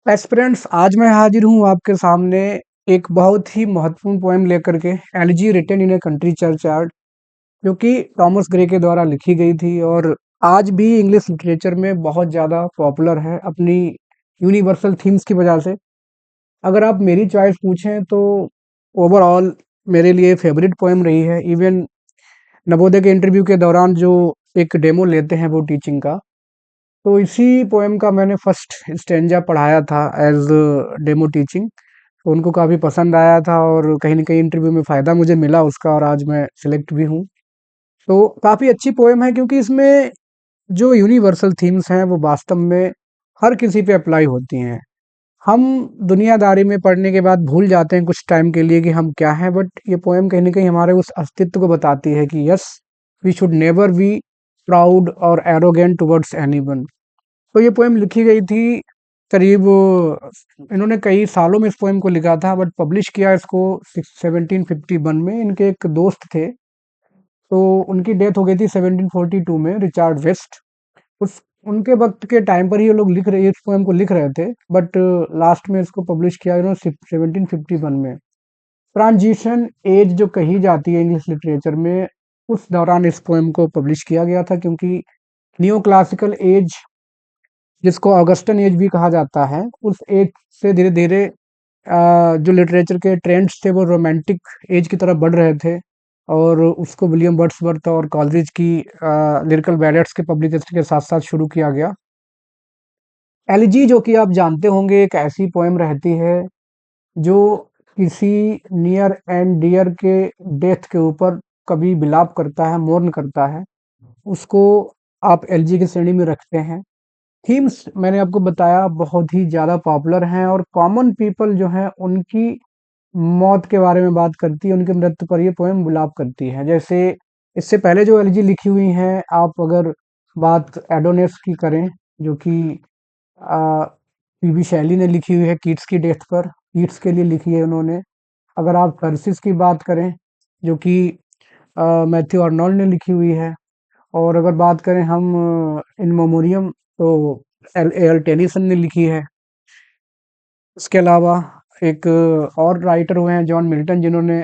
Aspirants, आज मैं हाजिर हूँ आपके सामने एक बहुत ही महत्वपूर्ण पोएम लेकर के। Elegy written in a country churchyard, जो कि टॉमस ग्रे के द्वारा लिखी गई थी और आज भी इंग्लिश लिटरेचर में बहुत ज़्यादा पॉपुलर है अपनी यूनिवर्सल थीम्स की वजह से। अगर आप मेरी चॉइस पूछें तो ओवरऑल मेरे लिए फेवरेट पोएम रही है। इवन नवोदय के इंटरव्यू के दौरान जो एक डेमो लेते हैं वो टीचिंग का, तो इसी पोएम का मैंने फर्स्ट स्टेंजा पढ़ाया था एज डेमो टीचिंग। तो उनको काफ़ी पसंद आया था और कहीं न कहीं इंटरव्यू में फ़ायदा मुझे मिला उसका और आज मैं सिलेक्ट भी हूँ। तो काफ़ी अच्छी पोएम है क्योंकि इसमें जो यूनिवर्सल थीम्स हैं वो वास्तव में हर किसी पे अप्लाई होती हैं। हम दुनियादारी में पढ़ने के बाद भूल जाते हैं कुछ टाइम के लिए कि हम क्या हैं, बट ये पोएम कहीं न कहीं हमारे उस अस्तित्व को बताती है कि yes, we should never be proud और एरोगेंट टुवर्ड्स एनीवन। तो ये पोएम लिखी गई थी करीब, इन्होंने कई सालों में इस पोएम को लिखा था बट पब्लिश किया इसको 1751 में। इनके एक दोस्त थे, तो उनकी डेथ हो गई थी 1742 में, रिचार्ड वेस्ट। उस उनके वक्त के टाइम पर ही ये लोग लिख रहे इस पोएम को लिख रहे थे, बट लास्ट में इसको पब्लिश किया इन्होंने 1751 में। ट्रांजिशन एज जो कही जाती है इंग्लिश लिटरेचर में, उस दौरान इस पोएम को पब्लिश किया गया था क्योंकि न्यू क्लासिकल एज, जिसको ऑगस्टन एज भी कहा जाता है, उस एज से धीरे धीरे जो लिटरेचर के ट्रेंड्स थे वो रोमांटिक एज की तरफ बढ़ रहे थे और उसको विलियम वर्ड्सवर्थ और कॉलरिज की लिरिकल बैलेट्स के पब्लिकेशन के साथ साथ शुरू किया गया। एलिजी, जो कि आप जानते होंगे, एक ऐसी पोएम रहती है जो किसी नियर एंड डियर के डेथ के ऊपर कभी विलाप करता है, मोर्न करता है, उसको आप एलिजी की श्रेणी में रखते हैं। थीम्स मैंने आपको बताया बहुत ही ज़्यादा पॉपुलर हैं और कॉमन पीपल जो हैं उनकी मौत के बारे में बात करती है, उनके मृत्यु पर ये पोएम विलाप करती है। जैसे इससे पहले जो एलिजी लिखी हुई हैं, आप अगर बात एडोनिस की करें, जो कि पीबी शैली ने लिखी हुई है कीट्स की डेथ पर, कीट्स के लिए लिखी है उन्होंने। अगर आप थर्सिस की बात करें, जो कि मैथ्यू आर्नोल्ड ने लिखी हुई है, और अगर बात करें हम इन मेमोरियम, तो एल ए एल टेनीसन ने लिखी है। इसके अलावा एक और राइटर हुए हैं जॉन मिल्टन, जिन्होंने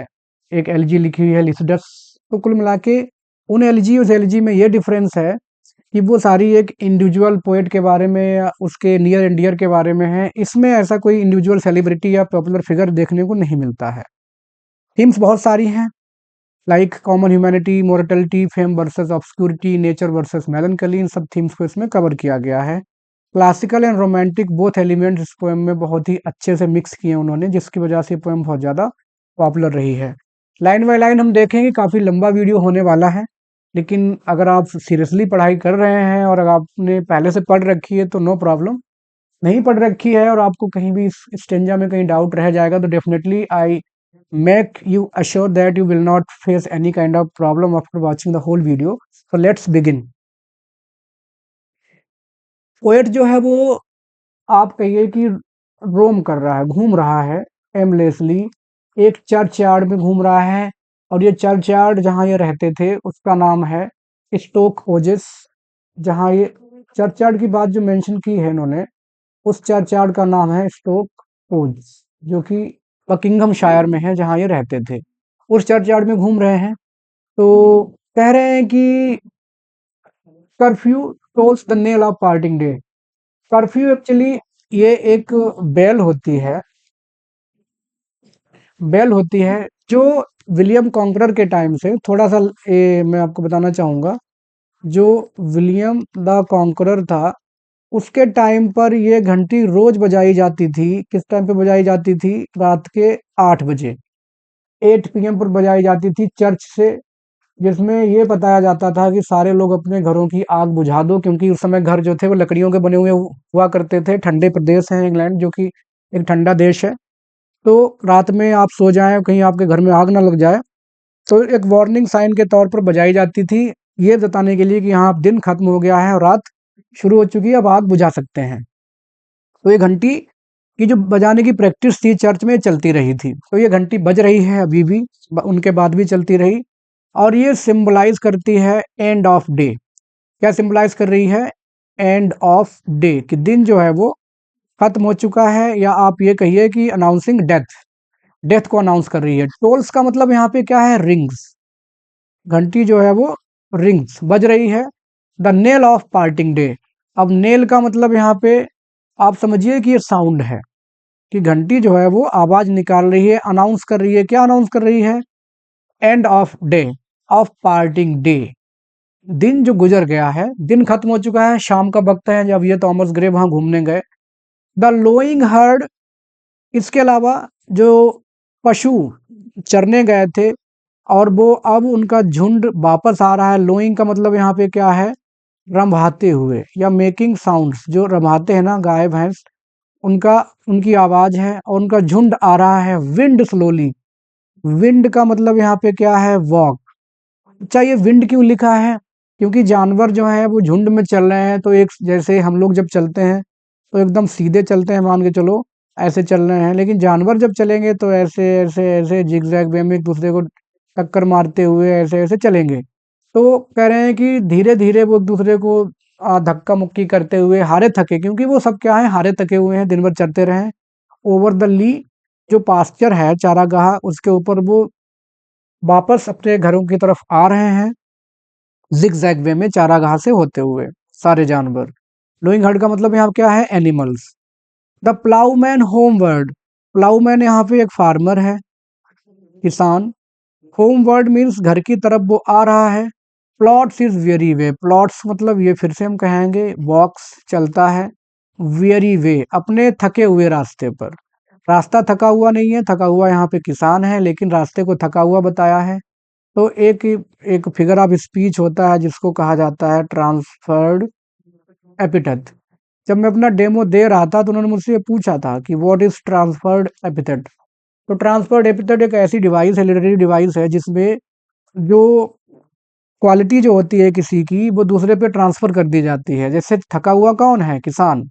एक एलिजी लिखी हुई है लिसिडस। तो कुल मिला के उन एलिजी उस एलिजी में ये डिफरेंस है कि वो सारी एक इंडिविजुअल पोएट के बारे में या उसके नियर एंड डियर के बारे में है। इसमें ऐसा कोई इंडिविजुअल सेलिब्रिटी या पॉपुलर फिगर देखने को नहीं मिलता है। थीम्स बहुत सारी हैं, like common humanity, mortality, fame versus obscurity, nature versus melancholy, इन सब थीम्स को इसमें कवर किया गया है। Classical and romantic both elements इस पोएम में बहुत ही अच्छे से मिक्स किए उन्होंने, जिसकी वजह से पोएम बहुत ज़्यादा पॉपुलर रही है। लाइन बाय लाइन हम देखेंगे, काफ़ी लंबा वीडियो होने वाला है, लेकिन अगर आप सीरियसली पढ़ाई कर रहे हैं और अगर आपने पहले से पढ़ रखी है तो नो प्रॉब्लम। नहीं पढ़ रखी है और आपको कहीं भी इस स्टेंजा में कहीं डाउट रह जाएगा तो definitely I make you assure that you will not face any kind of problem after watching the whole video. So let's begin. Poet जो है वो, आप कहिए कि रोम कर रहा है, घूम रहा है एमलेसली, एक चर्च यार्ड में घूम रहा है। और ये चर्च यार्ड जहाँ ये रहते थे उसका नाम है स्टोक ओजेस। जहाँ ये चर्च यार्ड की बात जो मेंशन की है इन्होंने, उस चर्च यार्ड का नाम है स्टोक ओज, जो कि बकिंघम शायर में है जहाँ ये रहते थे। उस चर्च यार्ड में घूम रहे हैं, तो कह रहे हैं कि curfew tolls the knell of parting day. Curfew actually ये एक बेल होती है, बेल होती है जो विलियम कॉन्करर के टाइम से थोड़ा सा, मैं आपको बताना चाहूँगा, जो विलियम द कॉन्करर था उसके टाइम पर ये घंटी रोज बजाई जाती थी। किस टाइम पे बजाई जाती थी? रात के 8 बजे, 8 PM पर बजाई जाती थी चर्च से, जिसमें ये बताया जाता था कि सारे लोग अपने घरों की आग बुझा दो, क्योंकि उस समय घर जो थे वो लकड़ियों के बने हुए हुआ करते थे। ठंडे प्रदेश है इंग्लैंड, जो कि एक ठंडा देश है, तो रात में आप सो जाएं कहीं आपके घर में आग ना लग जाए, तो एक वार्निंग साइन के तौर पर बजाई जाती थी, ये बताने के लिए कि हाँ अब दिन खत्म हो गया है और रात शुरू हो चुकी है, अब आग बुझा सकते हैं। तो ये घंटी की जो बजाने की प्रैक्टिस थी चर्च में चलती रही थी, तो ये घंटी बज रही है अभी भी, उनके बाद भी चलती रही। और ये सिंबलाइज करती है एंड ऑफ डे। क्या सिंबलाइज कर रही है? एंड ऑफ डे, कि दिन जो है वो खत्म हो चुका है, या आप ये कहिए कि अनाउंसिंग डेथ, डेथ को अनाउंस कर रही है। टोल्स का मतलब यहाँ पे क्या है, रिंग्स, घंटी जो है वो रिंग्स बज रही है। The knell of parting day, अब नेल का मतलब यहाँ पे आप समझिए कि ये साउंड है, कि घंटी जो है वो आवाज निकाल रही है, अनाउंस कर रही है। क्या अनाउंस कर रही है, end of day, of parting day, दिन जो गुजर गया है, दिन खत्म हो चुका है, शाम का वक्त है जब ये थॉमस ग्रे वहां घूमने गए। द लोइंग हर्ड, इसके अलावा जो पशु चरने गए थे और वो अब उनका झुंड वापस आ रहा है। लोइंग का मतलब यहाँ पे क्या है, रंभाते हुए या मेकिंग साउंड्स, जो रंभाते हैं ना गाय भैंस, उनका, उनकी आवाज है, और उनका झुंड आ रहा है। विंड स्लोली, विंड का मतलब यहाँ पे क्या है, वॉक। अच्छा, ये विंड क्यों लिखा है, क्योंकि जानवर जो है वो झुंड में चल रहे हैं, तो एक जैसे हम लोग जब चलते हैं तो एकदम सीधे चलते हैं, मान के चलो ऐसे चल रहे हैं, लेकिन जानवर जब चलेंगे तो ऐसे ऐसे ऐसे जिगजैग वे में एक दूसरे को टक्कर मारते हुए ऐसे ऐसे चलेंगे। तो कह रहे हैं कि धीरे धीरे वो एक दूसरे को धक्का मुक्की करते हुए हारे थके, क्योंकि वो सब क्या है, हारे थके हुए हैं, दिन भर चलते रहे। ओवर द ली, जो पास्चर है चारागाह, उसके ऊपर वो वापस अपने घरों की तरफ आ रहे हैं, जिगजैग वे में चारागाह से होते हुए सारे जानवर। लोइंग हर्ड का मतलब यहाँ क्या है, एनिमल्स। द प्लाऊमैन होमवर्ड, प्लाऊमैन यहाँ पे एक फार्मर है, किसान। होमवर्ड मीन्स घर की तरफ वो आ रहा है। Plots is very way, plots मतलब ये फिर से हम कहेंगे वॉक्स, चलता है। वेरी वे, अपने थके हुए रास्ते पर। रास्ता थका हुआ नहीं है, थका हुआ यहाँ पे किसान है, लेकिन रास्ते को थका हुआ बताया है। तो एक एक फिगर ऑफ स्पीच होता है जिसको कहा जाता है ट्रांसफर्ड एपिथेट। जब मैं अपना डेमो दे रहा था तो उन्होंने मुझसे ये पूछा था कि व्हाट इज ट्रांसफर्ड एपिथेट। तो ट्रांसफर्ड एपिथेट एक ऐसी डिवाइस है, लिटरेरी डिवाइस है, जिसमें जो क्वालिटी जो होती है किसी की, वो दूसरे पे ट्रांसफर कर दी जाती है। जैसे थका हुआ कौन है, किसान,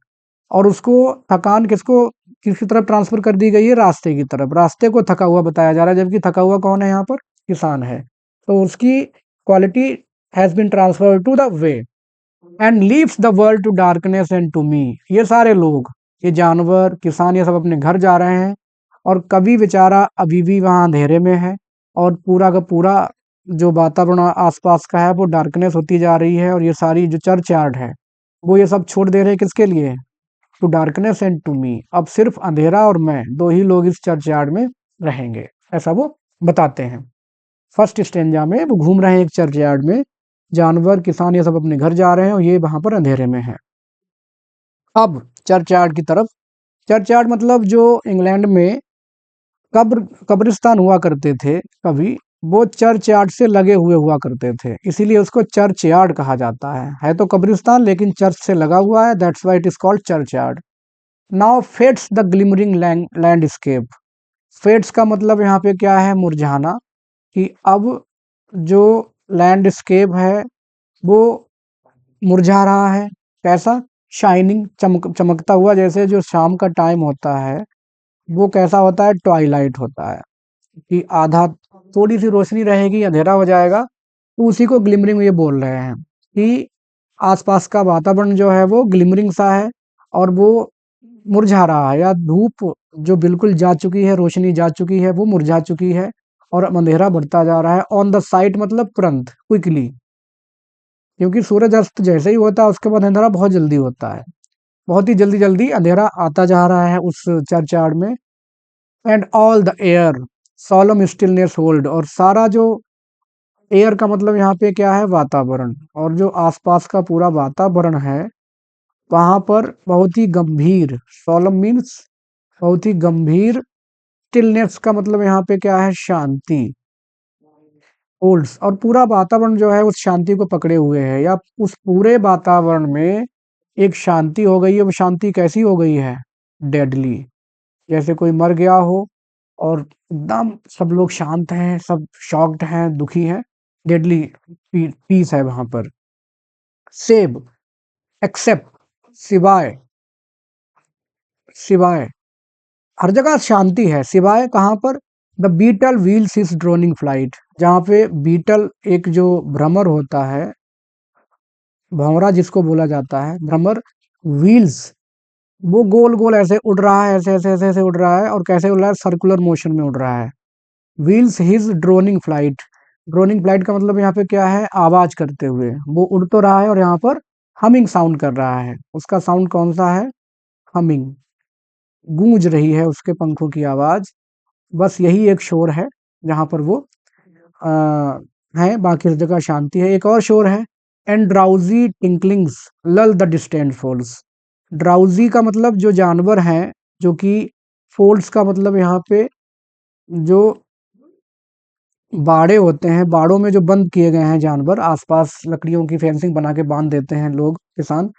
और उसको थकान किसको, किसकी तरफ ट्रांसफर कर दी गई है, रास्ते की तरफ। रास्ते को थका हुआ बताया जा रहा है, जबकि थका हुआ कौन है यहाँ पर, किसान है। तो उसकी quality has been transferred to the way and leaves the world to darkness and to me. ये सारे लोग, ये जानवर, किसान, ये सब अपने घर जा रहे हैं, और कवि बेचारा अभी भी वहां अंधेरे में है, और पूरा का पूरा जो वातावरण आसपास का है वो डार्कनेस होती जा रही है। और ये सारी जो चर्च यार्ड है, वो ये सब छोड़ दे रहे हैं, किसके लिए, to darkness and to me. अब सिर्फ अंधेरा और मैं, दो ही लोग इस चर्च यार्ड में रहेंगे, ऐसा वो बताते हैं। फर्स्ट स्टेंजा में वो घूम रहे हैं एक चर्च यार्ड में, जानवर, किसान, ये सब अपने घर जा रहे हैं, और ये वहां पर अंधेरे में है। अब चर्च यार्ड की तरफ, चर्च यार्ड मतलब जो इंग्लैंड में कब्रिस्तान हुआ करते थे कभी, वो चर्च यार्ड से लगे हुए हुआ करते थे, इसीलिए उसको चर्च यार्ड कहा जाता है तो कब्रिस्तान लेकिन चर्च से लगा हुआ है, that's why it is called church yard. Now fades the glimmering landscape, fades का मतलब यहाँ पे क्या है, मुरझाना, कि अब जो लैंडस्केप है वो मुरझा रहा है। कैसा, शाइनिंग, चमकता हुआ, जैसे जो शाम का टाइम होता है वो कैसा होता है, ट्वाइलाइट होता है, कि आधा, थोड़ी सी रोशनी रहेगी, अंधेरा हो जाएगा, तो उसी को ग्लिमरिंग ये बोल रहे हैं, कि आसपास का वातावरण जो है वो ग्लिमरिंग सा है, और वो मुरझा रहा है, या धूप जो बिल्कुल जा चुकी है, रोशनी जा चुकी है, वो मुरझा चुकी है, और अंधेरा बढ़ता जा रहा है। ऑन द साइट मतलब तुरंत, क्विकली, क्योंकि सूरज अस्त जैसे ही होता है उसके बाद अंधेरा बहुत जल्दी होता है, बहुत ही जल्दी जल्दी अंधेरा आता जा रहा है उस चर्च यार्ड में। And all the air solemn stillness holds, और सारा जो एयर का मतलब यहाँ पे क्या है, वातावरण, और जो आसपास का पूरा वातावरण है वहां पर बहुत ही गंभीर, सोलम मीन्स बहुत ही गंभीर, स्टिलनेस का मतलब यहाँ पे क्या है, शांति, होल्ड्स, और पूरा वातावरण जो है उस शांति को पकड़े हुए है, या उस पूरे वातावरण में एक शांति हो गई है। वो शांति कैसी हो गई है, डेडली, जैसे कोई मर गया हो और एकदम सब लोग शांत हैं, सब शॉक्ड हैं, दुखी हैं, डेडली पीस है वहां पर। सेब, एक्सेप्ट, सिवाय, सिवाय, हर जगह शांति है, सिवाय कहाँ पर, the beetle wheels is droning flight, जहाँ पे बीटल, एक जो भ्रमर होता है, भंवरा जिसको बोला जाता है, भ्रमर, व्हील्स, वो गोल गोल ऐसे उड़ रहा है, ऐसे ऐसे ऐसे ऐसे उड़ रहा है, और कैसे उड़ रहा है, सर्कुलर मोशन में उड़ रहा है। Wheels his droning flight. Droning flight का मतलब यहाँ पे क्या है, आवाज करते हुए। वो उड़ तो रहा है और यहाँ पर हमिंग साउंड कर रहा है। उसका साउंड कौन सा है, हमिंग, गूंज रही है उसके पंखों की आवाज। बस यही एक शोर है जहां पर वो आ, है, बाकी हर जगह शांति है। एक और शोर है, एंड ड्राउजी टिंकलिंग्स लल द डिस्टेंट फॉल्स। ड्राउजी का मतलब जो जानवर हैं, जो कि फोल्स का मतलब यहाँ पे जो बाड़े होते हैं, बाड़ों में जो बंद किए गए हैं जानवर, आसपास लकड़ियों की फेंसिंग बना के बांध देते हैं लोग, किसान।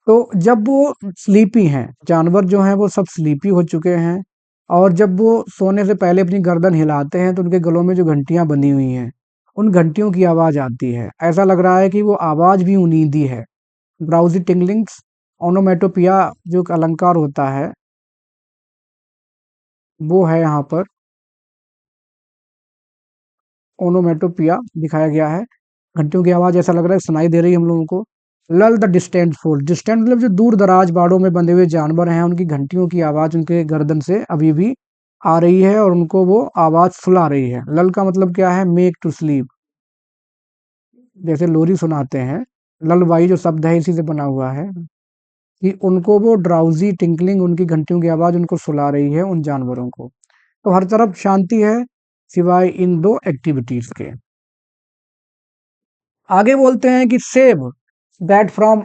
तो जब वो स्लीपी हैं, जानवर जो हैं वो सब स्लीपी हो चुके हैं, और जब वो सोने से पहले अपनी गर्दन हिलाते हैं तो उनके गलों में जो घंटियां बंधी हुई हैं, उन घंटियों की आवाज आती है। ऐसा लग रहा है कि वो आवाज भी उन्नीदी है। ब्राउजी टिंगलिंग्स, ओनोमेटोपिया जो एक अलंकार होता है, वो है यहाँ पर ओनोमेटोपिया दिखाया गया है। घंटियों की आवाज ऐसा लग रहा है सुनाई दे रही है हम लोगों को। लल द डिस्टेंट फोल, डिस्टेंट मतलब जो दूर दराज बाड़ों में बंधे हुए जानवर हैं, उनकी घंटियों की आवाज उनके गर्दन से अभी भी आ रही है और उनको वो आवाज सुला रही है। लल का मतलब क्या है, मेक टू स्लीप, जैसे लोरी सुनाते हैं। ललवाई जो शब्द है इसी से बना हुआ है, कि उनको वो ड्राउजी टिंकलिंग, उनकी घंटियों की आवाज उनको सुला रही है, उन जानवरों को। तो हर तरफ शांति है सिवाय इन दो एक्टिविटीज के। आगे बोलते हैं कि सेव दैट फ्रॉम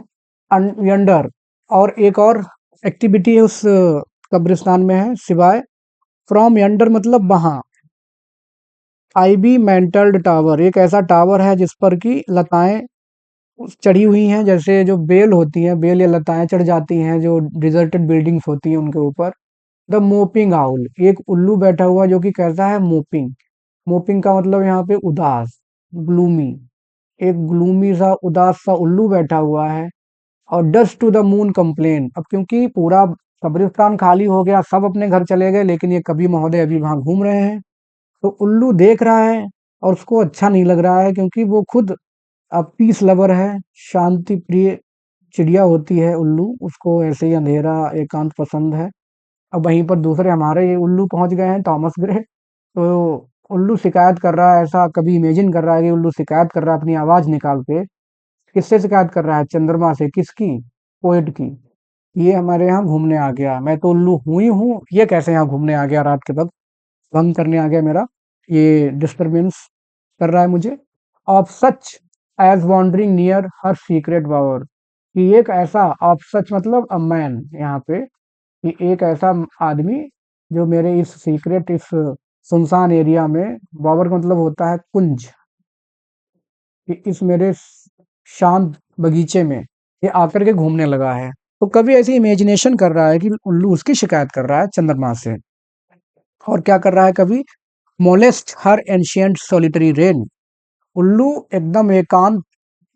यंडर, और एक और एक्टिविटी है उस कब्रिस्तान में है, सिवाय फ्रॉम यंडर मतलब वहां। आईबी मेंटल्ड टावर, एक ऐसा टावर है जिस पर की लताएं चढ़ी हुई हैं, जैसे जो बेल होती हैं, बेल या लताएं चढ़ जाती हैं जो डिजर्टेड बिल्डिंग्स होती हैं उनके ऊपर। द मोपिंग आउल, एक उल्लू बैठा हुआ जो कि कैसा है, मोपिंग। मोपिंग का मतलब यहाँ पे उदास, ग्लूमी, एक ग्लूमी सा उदास सा उल्लू बैठा हुआ है। और dust to the moon complain, अब क्योंकि पूरा कब्रिस्तान खाली हो गया, सब अपने घर चले गए, लेकिन ये कवि महोदय अभी वहां घूम रहे हैं। तो उल्लू देख रहा है और उसको अच्छा नहीं लग रहा है, क्योंकि वो खुद अब पीस लवर है, शांति प्रिय चिड़िया होती है उल्लू, उसको ऐसे ही अंधेरा एकांत पसंद है। अब वहीं पर दूसरे हमारे ये उल्लू पहुंच गए हैं, थॉमस ग्रे। तो उल्लू शिकायत कर रहा है, ऐसा कभी इमेजिन कर रहा है कि उल्लू शिकायत कर रहा है अपनी आवाज निकाल के। किससे शिकायत कर रहा है, चंद्रमा से, किसकी, पोएट की। ये हमारे यहाँ घूमने आ गया, मैं तो उल्लू हुई हूँ, ये कैसे यहाँ घूमने आ गया रात के वक्त, भंग करने आ गया मेरा, ये डिस्टरबेंस कर रहा है मुझे। Of such as wandering near her secret bower, कि एक ऐसा, ऑफ सच मतलब अ मैन यहाँ पे, कि एक ऐसा आदमी जो मेरे इस सीक्रेट, इस सुनसान एरिया में, बावर का मतलब होता है कुंज, कि इस मेरे शांत बगीचे में ये आकर के घूमने लगा है। तो कभी ऐसी इमेजिनेशन कर रहा है कि उल्लू उसकी शिकायत कर रहा है चंद्रमा से। और क्या कर रहा है कभी, मोलेस्ट हर एंशियंट सॉलिटरी रेन, उल्लू एकदम एकांत,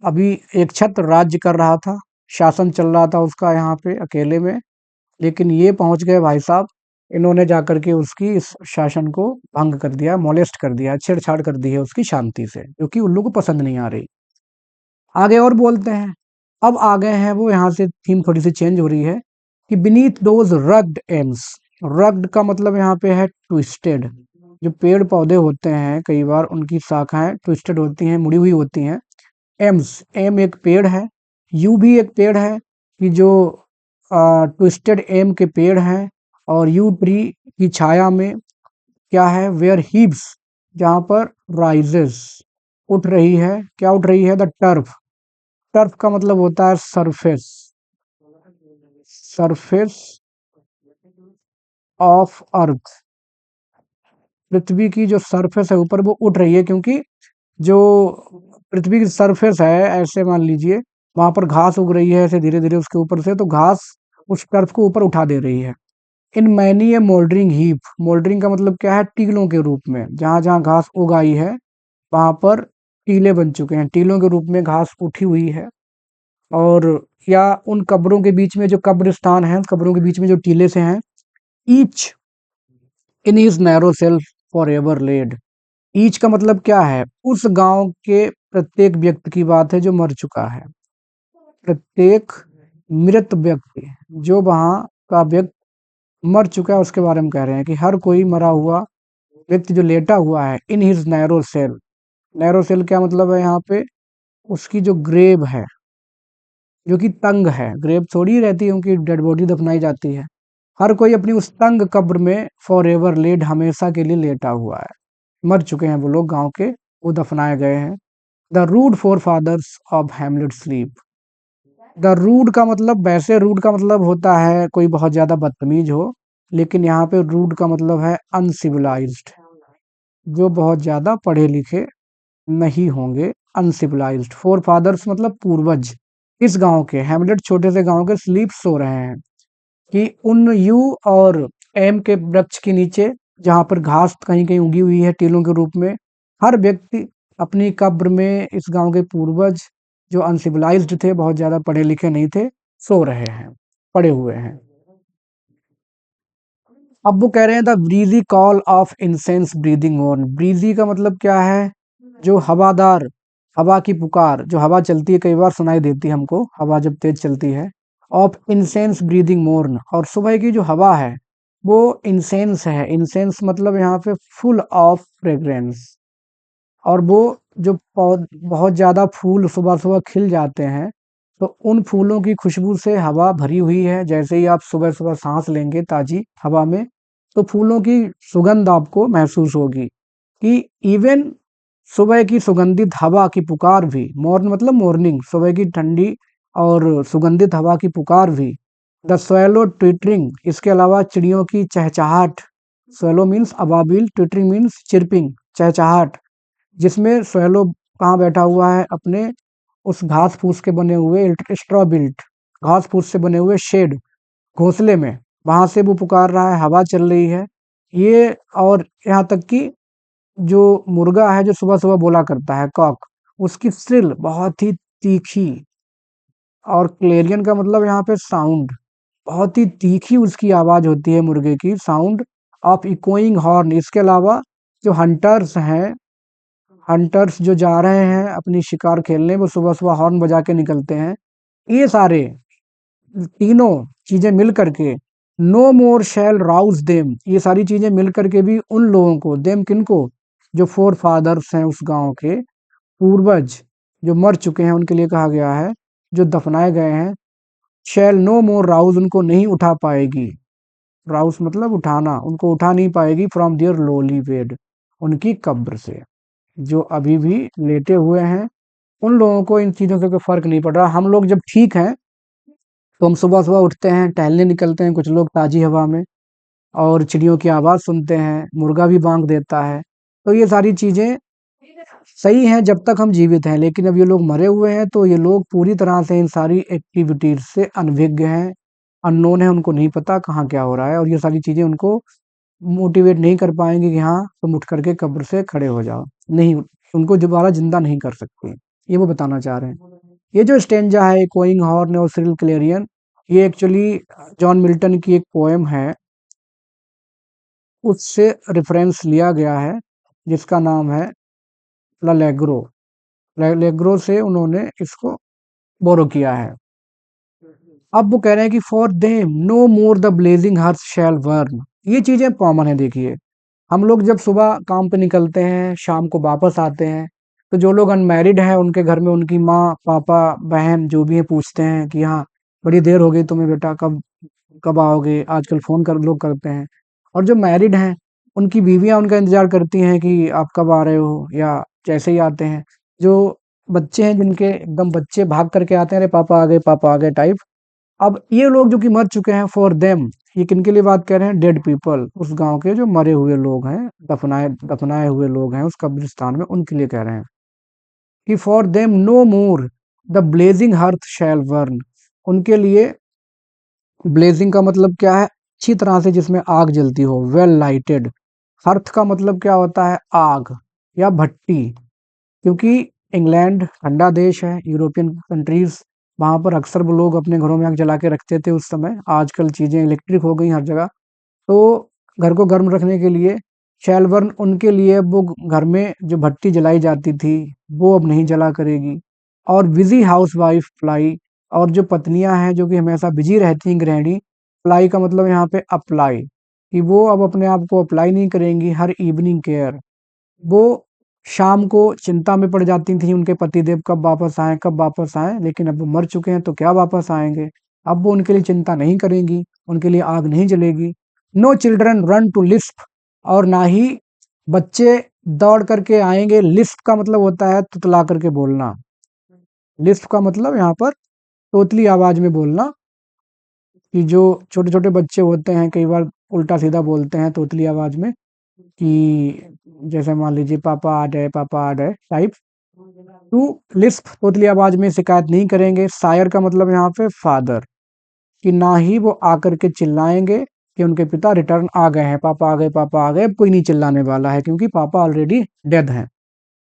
अभी एक छत्र राज्य कर रहा था, शासन चल रहा था उसका यहाँ पे अकेले में, लेकिन ये पहुंच गए भाई साहब, इन्होंने जाकर के उसकी इस शासन को भंग कर दिया, मोलेस्ट कर दिया, छेड़छाड़ कर दी है उसकी शांति से, क्योंकि उल्लू को पसंद नहीं आ रही। आगे और बोलते हैं, अब आ गए हैं वो, यहाँ से थीम थोड़ी सी चेंज हो रही है, कि beneath those rugged AIIMS. Rugged का मतलब यहाँ पे है ट्विस्टेड, जो पेड़ पौधे होते हैं कई बार उनकी शाखाएं ट्विस्टेड होती हैं, मुड़ी हुई होती हैं। एम्स, एम एक पेड़ है, यू भी एक पेड़ है, कि जो ट्विस्टेड एम के पेड़ हैं। और यू ट्री की छाया में क्या है, वेयर हीव्स, जहां पर राइजेस, उठ रही है, क्या उठ रही है, द टर्फ। टर्फ का मतलब होता है सरफेस, सरफेस ऑफ अर्थ, पृथ्वी की जो सरफेस है ऊपर वो उठ रही है, क्योंकि जो पृथ्वी की सरफेस है, ऐसे मान लीजिए वहां पर घास उग रही है ऐसे धीरे धीरे उसके ऊपर से, तो घास उस टर्फ को ऊपर उठा दे रही है। इन मैनी ए मोल्डरिंग हीप, मोल्डरिंग का मतलब क्या है, टीलों के रूप में, जहां जहां घास उग आई है वहां पर टीले बन चुके हैं, टीलों के रूप में घास उठी हुई है। और या उन कब्रों के बीच में, जो कब्रिस्तान है, कब्रों के बीच में जो टीले से हैं, each in his narrow self for ever laid. Each का मतलब क्या है, उस गांव के प्रत्येक व्यक्ति की बात है जो मर चुका है, प्रत्येक मृत व्यक्ति, जो वहाँ का व्यक्ति मर चुका है उसके बारे में कह रहे हैं कि हर कोई मरा हुआ व्यक्ति जो लेटा हुआ है इन हिज नैरो सेल क्या मतलब है यहाँ पे, उसकी जो ग्रेव है जो कि तंग है, ग्रेव थोड़ी रहती है उनकी डेड बॉडी दफनाई जाती है, हर कोई अपनी उस तंग कब्र में फॉर एवर लेड हमेशा के लिए लेटा हुआ है, मर चुके हैं वो लोग गांव के, वो दफनाए गए हैं। The rude forefathers of hamlet sleep. The rude का मतलब, वैसे रूड का मतलब होता है कोई बहुत ज्यादा बदतमीज हो, लेकिन यहाँ पे रूड का मतलब है अनसिविलाइज्ड, जो बहुत ज्यादा पढ़े लिखे नहीं होंगे, अनसिविलाइज्ड। फोर फादर्स मतलब पूर्वज इस गांव के, हैमलेट छोटे से गांव के स्लीप सो रहे हैं कि उन यू और एम के वृक्ष के नीचे जहां पर घास कहीं कहीं उगी हुई है टीलों के रूप में, हर व्यक्ति अपनी कब्र में इस गांव के पूर्वज जो अनसिविलाइज्ड थे, बहुत ज्यादा पढ़े लिखे नहीं थे, सो रहे हैं, पड़े हुए हैं। अब वो कह रहे हैं the breezy call of incense breathing horn. Breezy का मतलब क्या है, जो हवादार, हवा की पुकार, जो हवा चलती है कई बार सुनाई देती है हमको, हवा जब तेज चलती है। ऑफ इंसेंस ब्रीदिंग मोर्न, और सुबह की जो हवा है वो इंसेंस है, इंसेंस मतलब यहाँ पे फुल ऑफ फ्रेग्रेंस, और वो जो बहुत ज्यादा फूल सुबह सुबह खिल जाते हैं, तो उन फूलों की खुशबू से हवा भरी हुई है। जैसे ही आप सुबह सुबह सांस लेंगे ताजी हवा में, तो फूलों की सुगंध आपको महसूस होगी कि इवन सुबह की सुगंधित हवा की पुकार भी, मॉर्न मतलब मॉर्निंग, सुबह की ठंडी और सुगंधित हवा की पुकार भी। द स्वेलो ट्विटरिंग, इसके अलावा चिड़ियों की चहचहाट, स्वेलो मीन्स अबाबिल, ट्विटरिंग मीन्स चिरपिंग, चहचहाट, जिसमें स्वेलो कहाँ बैठा हुआ है, अपने उस घास फूस के बने हुए स्ट्रॉ बिल्ट, घास फूस से बने हुए शेड, घोंसले में, वहां से वो पुकार रहा है, हवा चल रही है ये। और यहाँ तक कि जो मुर्गा है जो सुबह सुबह बोला करता है, कॉक, उसकी स्ट्रिल बहुत ही तीखी, और क्लेरियन का मतलब यहाँ पे साउंड, बहुत ही तीखी उसकी आवाज होती है मुर्गे की, साउंड ऑफ इकोइंग हॉर्न। इसके अलावा जो हंटर्स हैं, हंटर्स जो जा रहे हैं अपनी शिकार खेलने, वो सुबह सुबह हॉर्न बजा के निकलते हैं। ये सारे तीनों चीजें मिल करके, नो मोर शैल राउज देम, ये सारी चीजें मिल करके भी उन लोगों को, देम किनको, जो फोर फादर्स हैं उस गांव के पूर्वज जो मर चुके हैं उनके लिए कहा गया है, जो दफनाए गए हैं, शैल नो मोर राउज, उनको नहीं उठा पाएगी, राउस मतलब उठाना, उनको उठा नहीं पाएगी, फ्रॉम दियर लोली बेड, उनकी कब्र से, जो अभी भी लेटे हुए हैं। उन लोगों को इन चीजों से कोई फर्क नहीं पड़ रहा। हम लोग जब ठीक हैं तो हम सुबह सुबह उठते हैं, टहलने निकलते हैं, कुछ लोग ताजी हवा में, और चिड़ियों की आवाज सुनते हैं, मुर्गा भी बांग देता है, तो ये सारी चीजें सही हैं जब तक हम जीवित हैं। लेकिन अब ये लोग मरे हुए हैं तो ये लोग पूरी तरह से इन सारी एक्टिविटीज से अनभिज्ञ हैं, अननोन है, उनको नहीं पता कहाँ क्या हो रहा है, और ये सारी चीजें उनको मोटिवेट नहीं कर पाएंगे कि हाँ तुम उठ करके कब्र से खड़े हो जाओ, नहीं, उनको दोबारा जिंदा नहीं कर सकते, ये वो बताना चाह रहे हैं। ये जो स्टेंजा है कोइंग हॉर्न और सिरिल क्लेरियन, ये एक्चुअली जॉन मिल्टन की एक पोएम है, उससे रेफरेंस लिया गया है, जिसका नाम है ललेग्रो, ललेग्रो से उन्होंने इसको बोरो किया है। अब वो कह रहे हैं कि for them no more the blazing hearth shall burn. ये चीजें कॉमन है, देखिए हम लोग जब सुबह काम पे निकलते हैं, शाम को वापस आते हैं, तो जो लोग अनमैरिड हैं उनके घर में उनकी माँ पापा बहन जो भी है पूछते हैं कि हाँ बड़ी देर हो गई तुम्हें बेटा, कब कब आओगे, आजकल फोन कर लोग करते हैं। और जो मैरिड हैं उनकी बीवियां उनका इंतजार करती हैं कि आप कब आ रहे हो, या जैसे ही आते हैं। जो बच्चे हैं जिनके एकदम बच्चे भाग करके आते हैं, अरे पापा आ गए टाइप। अब ये लोग जो कि मर चुके हैं, फॉर देम, ये किनके लिए बात कर रहे हैं, डेड पीपल, उस गांव के जो मरे हुए लोग हैं, दफनाए दफनाए हुए लोग हैं उस कब्रिस्तान में, उनके लिए कह रहे हैं कि for them no more the blazing hearth shall burn. उनके लिए ब्लेजिंग का मतलब क्या है, अच्छी तरह से जिसमें आग जलती हो, वेल लाइटेड। हर्थ का मतलब क्या होता है, आग या भट्टी, क्योंकि इंग्लैंड ठंडा देश है, यूरोपियन कंट्रीज, वहां पर अक्सर वो लोग अपने घरों में आग जला के रखते थे उस समय। आजकल चीजें इलेक्ट्रिक हो गई हर जगह, तो घर को गर्म रखने के लिए शैलबर्न, उनके लिए वो घर में जो भट्टी जलाई जाती थी वो अब नहीं जला करेगी। और बिजी हाउस वाइफ फ्लाई, और जो पत्नियां हैं जो कि हमेशा बिजी रहती हैं गृहिणी, अप्लाई का मतलब यहाँ पे अप्लाई, कि वो अब अपने आप को अप्लाई नहीं करेंगी। हर इवनिंग केयर, वो शाम को चिंता में पड़ जाती थी उनके पतिदेव कब वापस आए कब वापस आए, लेकिन अब वो मर चुके हैं तो क्या वापस आएंगे। अब वो उनके लिए चिंता नहीं करेंगी, उनके लिए आग नहीं जलेगी। No children run to lisp, और ना ही बच्चे दौड़ करके आएंगे। लिस्प का मतलब होता है तुतला करके बोलना। लिस्प का मतलब यहाँ पर तोतली आवाज में बोलना, कि जो छोटे छोटे बच्चे होते हैं कई बार उल्टा सीधा बोलते हैं तोतली आवाज में, कि जैसे मान लीजिए पापा आ गए टाइप। टू लिस्प तोतली आवाज में शिकायत नहीं करेंगे। शायर का मतलब यहाँ पे फादर, कि ना ही वो आकर के चिल्लाएंगे कि उनके पिता रिटर्न आ गए हैं, पापा आ गए। अब कोई नहीं चिल्लाने वाला है क्योंकि पापा ऑलरेडी डेड हैं।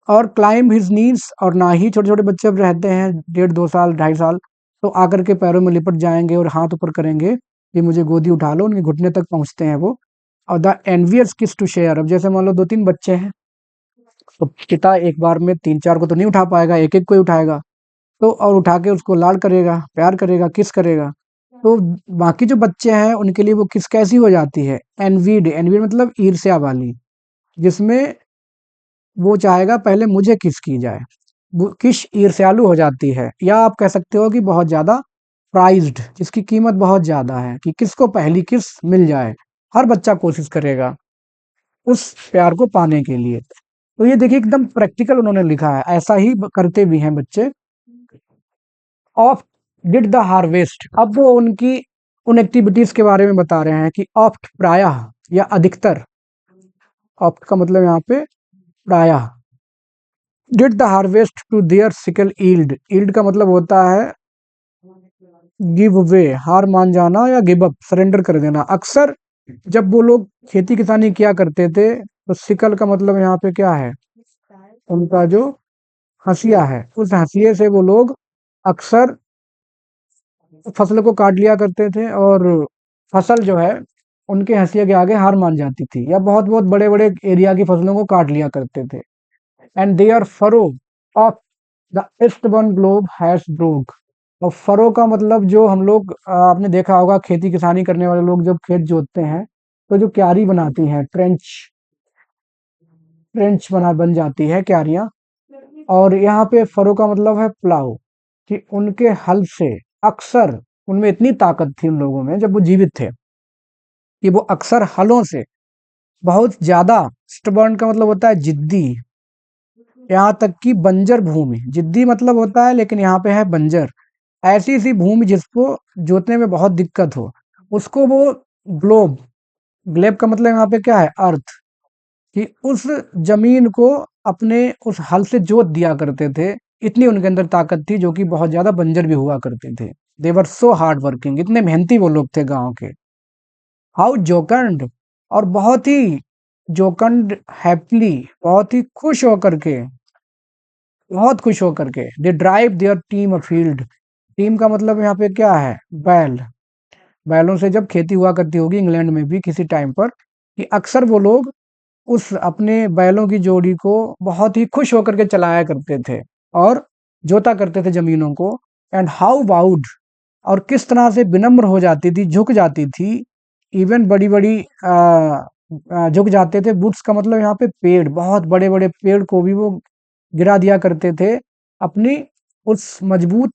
और क्लाइंब हिज नीड्स, और ना ही छोटे छोटे बच्चे अब रहते हैं 1.5 2 साल 2.5 साल, तो आकर के पैरों में लिपट जाएंगे और हाथ ऊपर करेंगे कि मुझे गोदी उठा लो, उनके घुटने तक पहुंचते हैं वो। और द एनवियस किस टू शेयर, अब जैसे मान लो 2 3 बच्चे हैं, तो पिता एक बार में 3 4 को तो नहीं उठा पाएगा, एक एक को ही उठाएगा। तो और उठा के उसको लाड करेगा, प्यार करेगा, किस करेगा। तो बाकी जो बच्चे हैं उनके लिए वो किस कैसी हो जाती है, एनवीड। एनवीड मतलब ईर्ष्या वाली, जिसमें वो चाहेगा पहले मुझे किस की जाए। वो किस ईर्ष्यालु हो जाती है, या आप कह सकते हो कि बहुत ज्यादा प्राइज्ड, जिसकी कीमत बहुत ज्यादा है, कि किसको पहली किस मिल जाए। हर बच्चा कोशिश करेगा उस प्यार को पाने के लिए। तो ये देखिए एकदम प्रैक्टिकल उन्होंने लिखा है, ऐसा ही करते भी हैं बच्चे। ऑफ डिड द हार्वेस्ट, अब वो उनकी उन एक्टिविटीज के बारे में बता रहे हैं कि ऑफ्ट प्रायः या अधिकतर। ऑफ्ट का मतलब यहाँ पे प्रायः। Did the harvest to their sickle yield, yield का मतलब होता है गिव वे, हार मान जाना या गिव अप, सरेंडर कर देना। अक्सर जब वो लोग खेती किसानी किया करते थे, तो सिकल का मतलब यहाँ पे क्या है, उनका जो हंसिया है, उस हंसिये से वो लोग अक्सर फसल को काट लिया करते थे, और फसल जो है उनके हंसिया के आगे हार मान जाती थी, या बहुत बहुत बड़े बड़े एरिया की फसलों को काट लिया करते थे। And their furrow of the eastern globe has broke, और फरो का मतलब जो हम लोग आपने देखा होगा खेती किसानी करने वाले लोग जब खेत जोतते हैं, तो जो क्यारी बनाती हैं, ट्रेंच, ट्रेंच बन जाती है क्यारियां। और यहाँ पे फरो का मतलब है प्लाऊ, कि उनके हल से अक्सर, उनमें इतनी ताकत थी उन लोगों में जब वो जीवित थे, कि वो अक्सर हलों से बहुत ज्यादा, स्टबर्न का मतलब होता है जिद्दी, यहाँ तक कि बंजर भूमि, जिद्दी मतलब होता है लेकिन यहाँ पे है बंजर, ऐसी सी भूमि जिसको जोतने में बहुत दिक्कत हो, उसको वो ग्लोब, ग्लेब का मतलब यहाँ पे क्या है, अर्थ, कि उस जमीन को अपने उस हल से जोत दिया करते थे। इतनी उनके अंदर ताकत थी, जो कि बहुत ज्यादा बंजर भी हुआ करते थे। देवर सो हार्ड वर्किंग, इतने मेहनती वो लोग थे गांव के। हाउ जोकंड, और बहुत ही जोकंड, हैप्पीली, बहुत ही खुश होकर के, बहुत खुश होकर के। They drive their team a field, team का मतलब यहाँ पे क्या है, बैल। बैलों से जब खेती हुआ करती होगी इंग्लैंड में भी किसी टाइम पर, कि अक्सर वो लोग उस अपने बैलों की जोड़ी को बहुत ही खुश होकर के चलाया करते थे, और जोता करते थे जमीनों को। एंड हाउ बाउड, और किस तरह से विनम्र हो जाती थी, झुक जाती थी। इवन बड़ी बड़ी झुक जाते थे। वुड्स का मतलब यहाँ पे पेड़, बहुत बड़े बड़े पेड़ को भी वो गिरा दिया करते थे अपनी उस मजबूत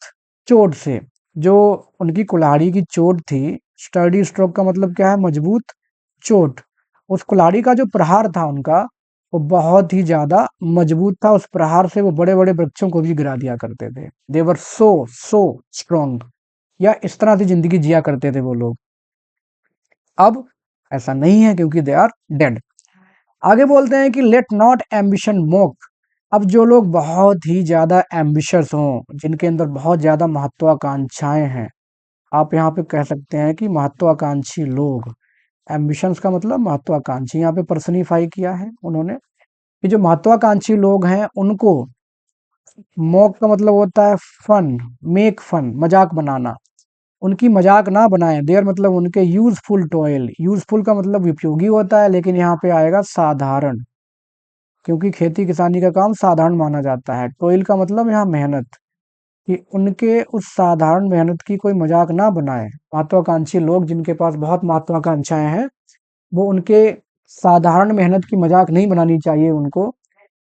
चोट से, जो उनकी कुल्हाड़ी की चोट थी। स्टर्डी स्ट्रोक का मतलब क्या है, मजबूत चोट। उस कुल्हाड़ी का जो प्रहार था उनका, वो बहुत ही ज्यादा मजबूत था। उस प्रहार से वो बड़े बड़े वृक्षों को भी गिरा दिया करते थे। देवर सो सो स्ट्रॉन्ग, या इस तरह से जिंदगी जिया करते थे वो लोग। अब ऐसा नहीं है क्योंकि दे आर डेड। आगे बोलते हैं कि लेट नॉट एम्बिशन मोक, अब जो लोग बहुत ही ज्यादा एम्बिशियस हों, जिनके अंदर बहुत ज्यादा महत्वाकांक्षाएं हैं, आप यहाँ पे कह सकते हैं कि महत्वाकांक्षी लोग। एम्बिशंस का मतलब महत्वाकांक्षी, यहाँ पे पर्सनिफाई किया है उन्होंने, कि जो महत्वाकांक्षी लोग हैं उनको, मॉक का मतलब होता है फन, मेक फन, मजाक बनाना, उनकी मजाक ना बनाएं। देयर मतलब उनके यूजफुल टॉयल, यूजफुल का मतलब उपयोगी होता है, लेकिन यहाँ पे आएगा साधारण, क्योंकि खेती किसानी का काम साधारण माना जाता है। टॉयल का मतलब यहाँ मेहनत, कि उनके उस साधारण मेहनत की कोई मजाक ना बनाए। महत्वाकांक्षी लोग जिनके पास बहुत महत्वाकांक्षाएं हैं, वो उनके साधारण मेहनत की मजाक नहीं बनानी चाहिए उनको।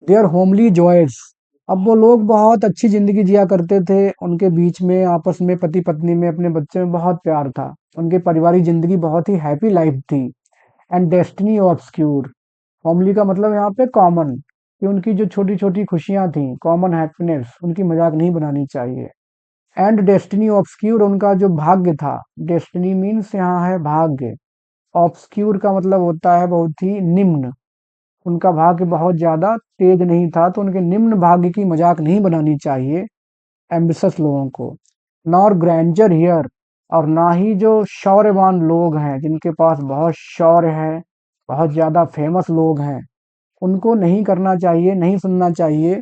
Their homely joys. अब वो लोग बहुत अच्छी जिंदगी जिया करते थे, उनके बीच में आपस में पति पत्नी में अपने बच्चे में बहुत प्यार था, उनके पारिवारिक जिंदगी बहुत ही हैप्पी लाइफ थी। And destiny obscure. होमली का मतलब यहाँ पे कॉमन, कि उनकी जो छोटी छोटी खुशियां थी, कॉमन हैप्पीनेस, उनकी मजाक नहीं बनानी चाहिए। एंड डेस्टिनी ऑब्सक्यूर, उनका जो भाग्य था। डेस्टिनी मीन्स यहाँ है भाग्य। ऑब्सक्यूर का मतलब होता है बहुत ही निम्न। उनका भाग्य बहुत ज्यादा तेज नहीं था, तो उनके निम्न भाग्य की मजाक नहीं बनानी चाहिए एम्बिशस लोगों को। Nor grandeur hear. और ना ही जो शौर्यवान लोग हैं, जिनके पास बहुत शौर्य है, बहुत ज्यादा फेमस लोग हैं, उनको नहीं करना चाहिए, नहीं सुनना चाहिए।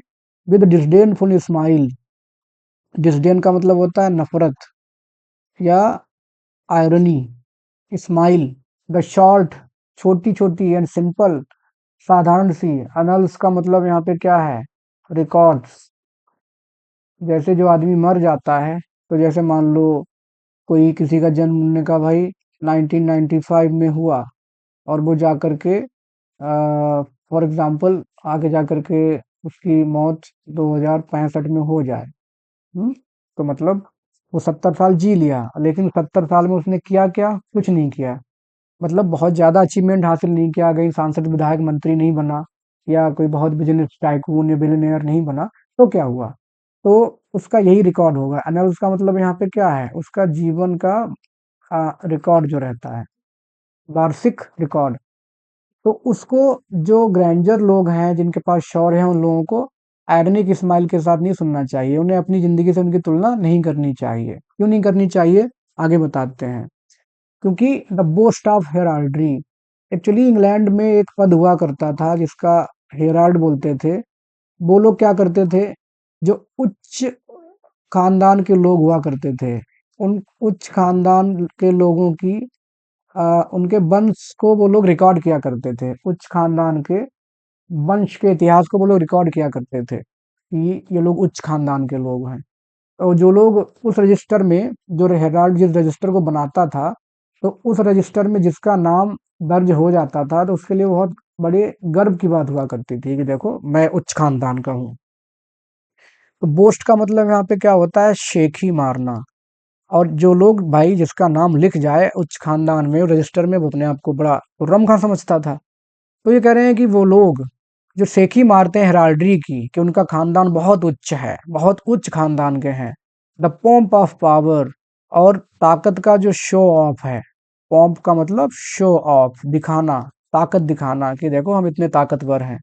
With डिस्डेनफुल smile. डिस्डेन का मतलब होता है नफरत या आयरनी। स्माइल। द शॉर्ट, छोटी छोटी एंड सिंपल, साधारण सी। अनल्स का मतलब यहाँ पे क्या है? रिकॉर्ड्स। जैसे जो आदमी मर जाता है, तो जैसे मान लो कोई किसी का जन्म उन्होंने कहा भाई 1995 में हुआ, और वो जा करके फॉर एग्जाम्पल आगे जा करके उसकी मौत 2065 में हो जाए। हम्म, तो मतलब वो 70 साल जी लिया, लेकिन 70 साल में उसने किया क्या? कुछ नहीं किया। मतलब बहुत ज्यादा अचीवमेंट हासिल नहीं किया, कहीं सांसद विधायक मंत्री नहीं बना, या कोई बहुत बिजनेस टाइकून या बिलियनियर नहीं बना, तो क्या हुआ? तो उसका यही रिकॉर्ड होगा। अनल का मतलब यहाँ पे क्या है? उसका जीवन का रिकॉर्ड जो रहता है, वार्षिक रिकॉर्ड। तो उसको, जो ग्रैंडर लोग हैं जिनके पास शौर्य है, उन लोगों को आयरनिक स्माइल के साथ नहीं सुनना चाहिए, उन्हें अपनी जिंदगी से उनकी तुलना नहीं करनी चाहिए। क्यों नहीं करनी चाहिए? आगे बताते हैं। क्योंकि the boast of heraldry. Actually England में एक पद हुआ करता था जिसका हेराल्ड बोलते थे। वो लोग क्या करते थे? जो उच्च खानदान के लोग हुआ करते थे, उन उच्च खानदान के लोगों की उनके वंश को वो लोग रिकॉर्ड किया करते थे। उच्च खानदान के वंश के इतिहास को वो लोग रिकॉर्ड किया करते थे कि ये लोग उच्च खानदान के लोग हैं। तो जो लोग उस रजिस्टर में, जो हेराल्ड जिस रजिस्टर को बनाता था, तो उस रजिस्टर में जिसका नाम दर्ज हो जाता था, तो उसके लिए बहुत बड़े गर्व की बात हुआ करती थी कि देखो मैं उच्च खानदान का हूँ। तो बोस्ट का मतलब यहाँ पे क्या होता है? शेखी मारना। और जो लोग भाई जिसका नाम लिख जाए उच्च खानदान में रजिस्टर में, वो अपने आप को बड़ा खुर्रम खां समझता था। तो ये कह रहे हैं कि वो लोग जो सेखी मारते हैं हेराल्ड्री की, कि उनका खानदान बहुत उच्च है, बहुत उच्च खानदान के हैं। The pomp of power. और ताकत का जो शो ऑफ है। पोम्प का मतलब शो ऑफ, दिखाना, ताकत दिखाना, कि देखो हम इतने ताकतवर हैं।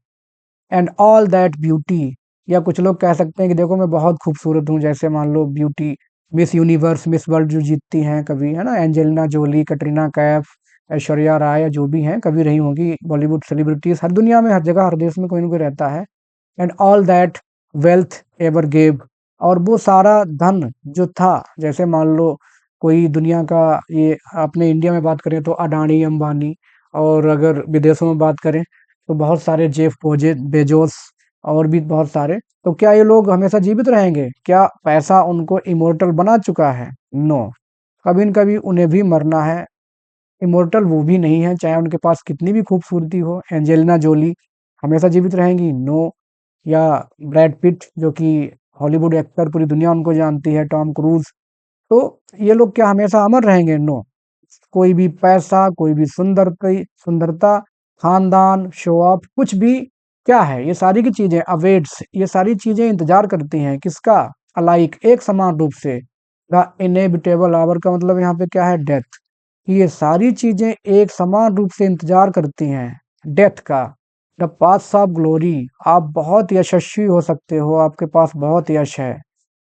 And all that beauty. या कुछ लोग कह सकते हैं कि देखो मैं बहुत खूबसूरत हूँ, जैसे मान लो beauty, Miss Universe, Miss World जो जीतती हैं कभी, है ना, एंजेलिना जोली, कटरीना कैफ, ऐश्वर्या राय, या जो भी हैं, कभी रही होंगी बॉलीवुड सेलिब्रिटीज, हर दुनिया में, हर जगह, हर देश में कोई ना कोई रहता है। And all that wealth ever gave. और वो सारा धन जो था, जैसे मान लो कोई दुनिया का, ये अपने इंडिया में बात करें तो अडानी अंबानी, और अगर विदेशों में बात करें तो बहुत सारे जेफ बोजे बेजोस, और भी बहुत सारे। तो क्या ये लोग हमेशा जीवित रहेंगे? क्या पैसा उनको इमोर्टल बना चुका है? नो। कभी न कभी उन्हें भी मरना है। इमोर्टल वो भी नहीं है, चाहे उनके पास कितनी भी खूबसूरती हो। एंजेलिना जोली हमेशा जीवित रहेंगी? नो। या ब्रैड पिट, जो कि हॉलीवुड एक्टर, पूरी दुनिया उनको जानती है, टॉम क्रूज, तो ये लोग क्या हमेशा अमर रहेंगे? नो। कोई भी पैसा, कोई भी सुंदरता, खानदान, शो ऑफ, कुछ भी, क्या है ये सारी की चीजें अवेट्स, ये सारी चीजें इंतजार करती हैं किसका? अलाइक, एक समान रूप से। द इनएविटेबल आवर का मतलब यहाँ पे क्या है? डेथ। ये सारी चीजें एक समान रूप से इंतजार करती हैं डेथ का। The paths of glory. आप बहुत यशस्वी हो सकते हो, आपके पास बहुत यश है,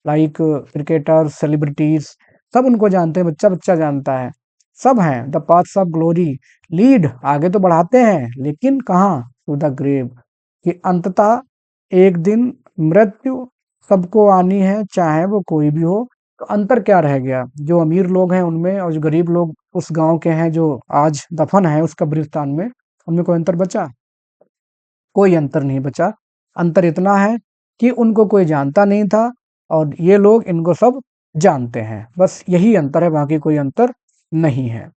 लाइक क्रिकेटर, सेलिब्रिटीज, सब उनको जानते हैं, बच्चा बच्चा जानता है, सब हैं। The paths of glory lead, आगे तो बढ़ाते हैं, लेकिन कहाँ? टू द ग्रेव, कि अंततः एक दिन मृत्यु सबको आनी है, चाहे वो कोई भी हो। तो अंतर क्या रह गया जो अमीर लोग हैं उनमें, और जो गरीब लोग उस गांव के हैं जो आज दफन है उस कब्रिस्तान में, उनमें कोई अंतर बचा? कोई अंतर नहीं बचा। अंतर इतना है कि उनको कोई जानता नहीं था, और ये लोग इनको सब जानते हैं। बस यही अंतर है, बाकी कोई अंतर नहीं है।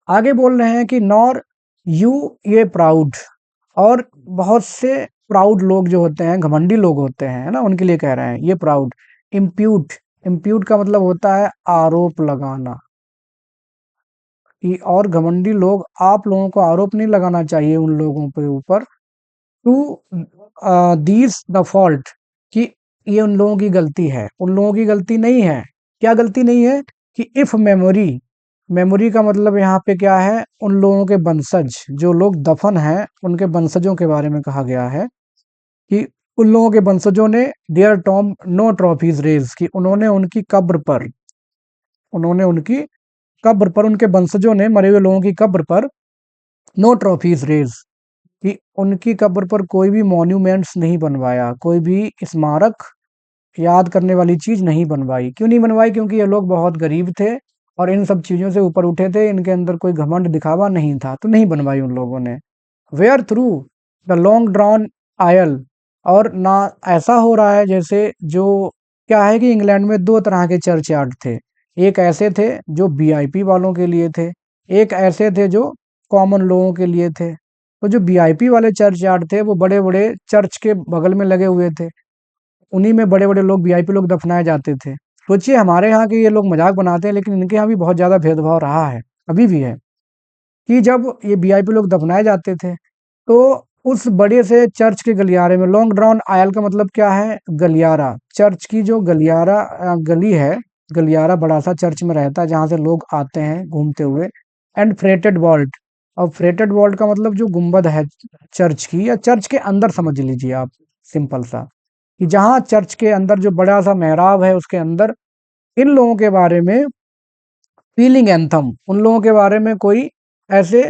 आगे बोल रहे हैं कि नॉर यू ये प्राउड, और बहुत से प्राउड लोग जो होते हैं, घमंडी लोग होते हैं, है ना, उनके लिए कह रहे हैं ये प्राउड। इम्प्यूट, इम्प्यूट का मतलब होता है आरोप लगाना, कि और घमंडी लोग, आप लोगों को आरोप नहीं लगाना चाहिए उन लोगों के ऊपर, टू दीज द फॉल्ट, कि ये उन लोगों की गलती है। उन लोगों की गलती नहीं है। क्या गलती नहीं है? कि इफ मेमोरी, मेमोरी का मतलब यहाँ पे क्या है, उन लोगों के वंशज, जो लोग दफन हैं उनके वंशजों के बारे में कहा गया है, कि उन लोगों के वंशजों ने their tomb no trophies raise, कि उन्होंने उनकी कब्र पर, उन्होंने उनकी कब्र पर, उनके वंशजों ने मरे हुए लोगों की कब्र पर नो ट्रॉफीज रेज, कि उनकी कब्र पर कोई भी मॉन्यूमेंट्स नहीं बनवाया, कोई भी स्मारक याद करने वाली चीज नहीं बनवाई। क्यों नहीं बनवाई? क्योंकि ये लोग बहुत गरीब थे और इन सब चीजों से ऊपर उठे थे, इनके अंदर कोई घमंड दिखावा नहीं था, तो नहीं बनवाई उन लोगों ने। Where through the long drawn aisle, और ना ऐसा हो रहा है जैसे, जो क्या है कि इंग्लैंड में दो तरह के चर्च यार्ड थे। एक ऐसे थे जो वीआईपी वालों के लिए थे, एक ऐसे थे जो कॉमन लोगों के लिए थे। तो जो वीआईपी वाले चर्च यार्ड थे वो बड़े बड़े चर्च के बगल में लगे हुए थे, उन्हीं में बड़े बड़े लोग, वीआईपी लोग दफनाए जाते थे। सोचिए, हमारे यहाँ के ये लोग मजाक बनाते हैं, लेकिन इनके यहाँ भी बहुत ज्यादा भेदभाव रहा है, अभी भी है, कि जब ये वीआईपी लोग दफनाए जाते थे, तो उस बड़े से चर्च के गलियारे में, लॉन्ग ड्राउन आयल का मतलब क्या है? गलियारा, चर्च की जो गलियारा गली है, गलियारा बड़ा सा चर्च में रहता है जहाँ से लोग आते हैं घूमते हुए। एंड फ्रेटेड वॉल्ट, और फ्रेटेड वॉल्ट का मतलब जो गुंबद है चर्च की, या चर्च के अंदर समझ लीजिए आप, सिंपल सा, कि जहाँ चर्च के अंदर जो बड़ा सा मेहराब है उसके अंदर, इन लोगों के बारे में फीलिंग एंथम, उन लोगों के बारे में कोई ऐसे,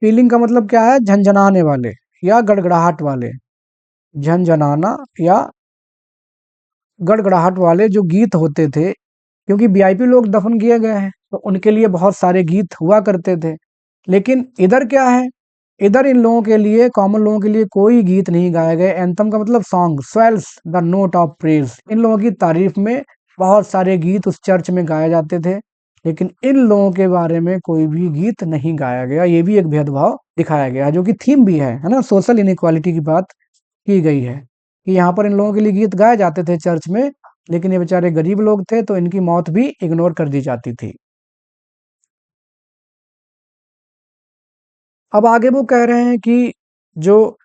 फीलिंग का मतलब क्या है? झंझनाने वाले या गड़गड़ाहट वाले, झंझनाना या गड़गड़ाहट वाले जो गीत होते थे, क्योंकि वीआईपी लोग दफन किए गए हैं तो उनके लिए बहुत सारे गीत हुआ करते थे। लेकिन इधर क्या है, इधर इन लोगों के लिए, कॉमन लोगों के लिए कोई गीत नहीं गाए गए। एंथम का मतलब song, swells the note of praise, इन लोगों की तारीफ में बहुत सारे गीत उस चर्च में गाए जाते थे, लेकिन इन लोगों के बारे में कोई भी गीत नहीं गाया गया। ये भी एक भेदभाव दिखाया गया, जो कि थीम भी है ना, सोशल इनइक्वालिटी की बात की गई है, कि यहाँ पर इन लोगों के लिए गीत गाए जाते थे चर्च में, लेकिन ये बेचारे गरीब लोग थे तो इनकी मौत भी इग्नोर कर दी जाती थी। अब आगे वो कह रहे हैं कि जो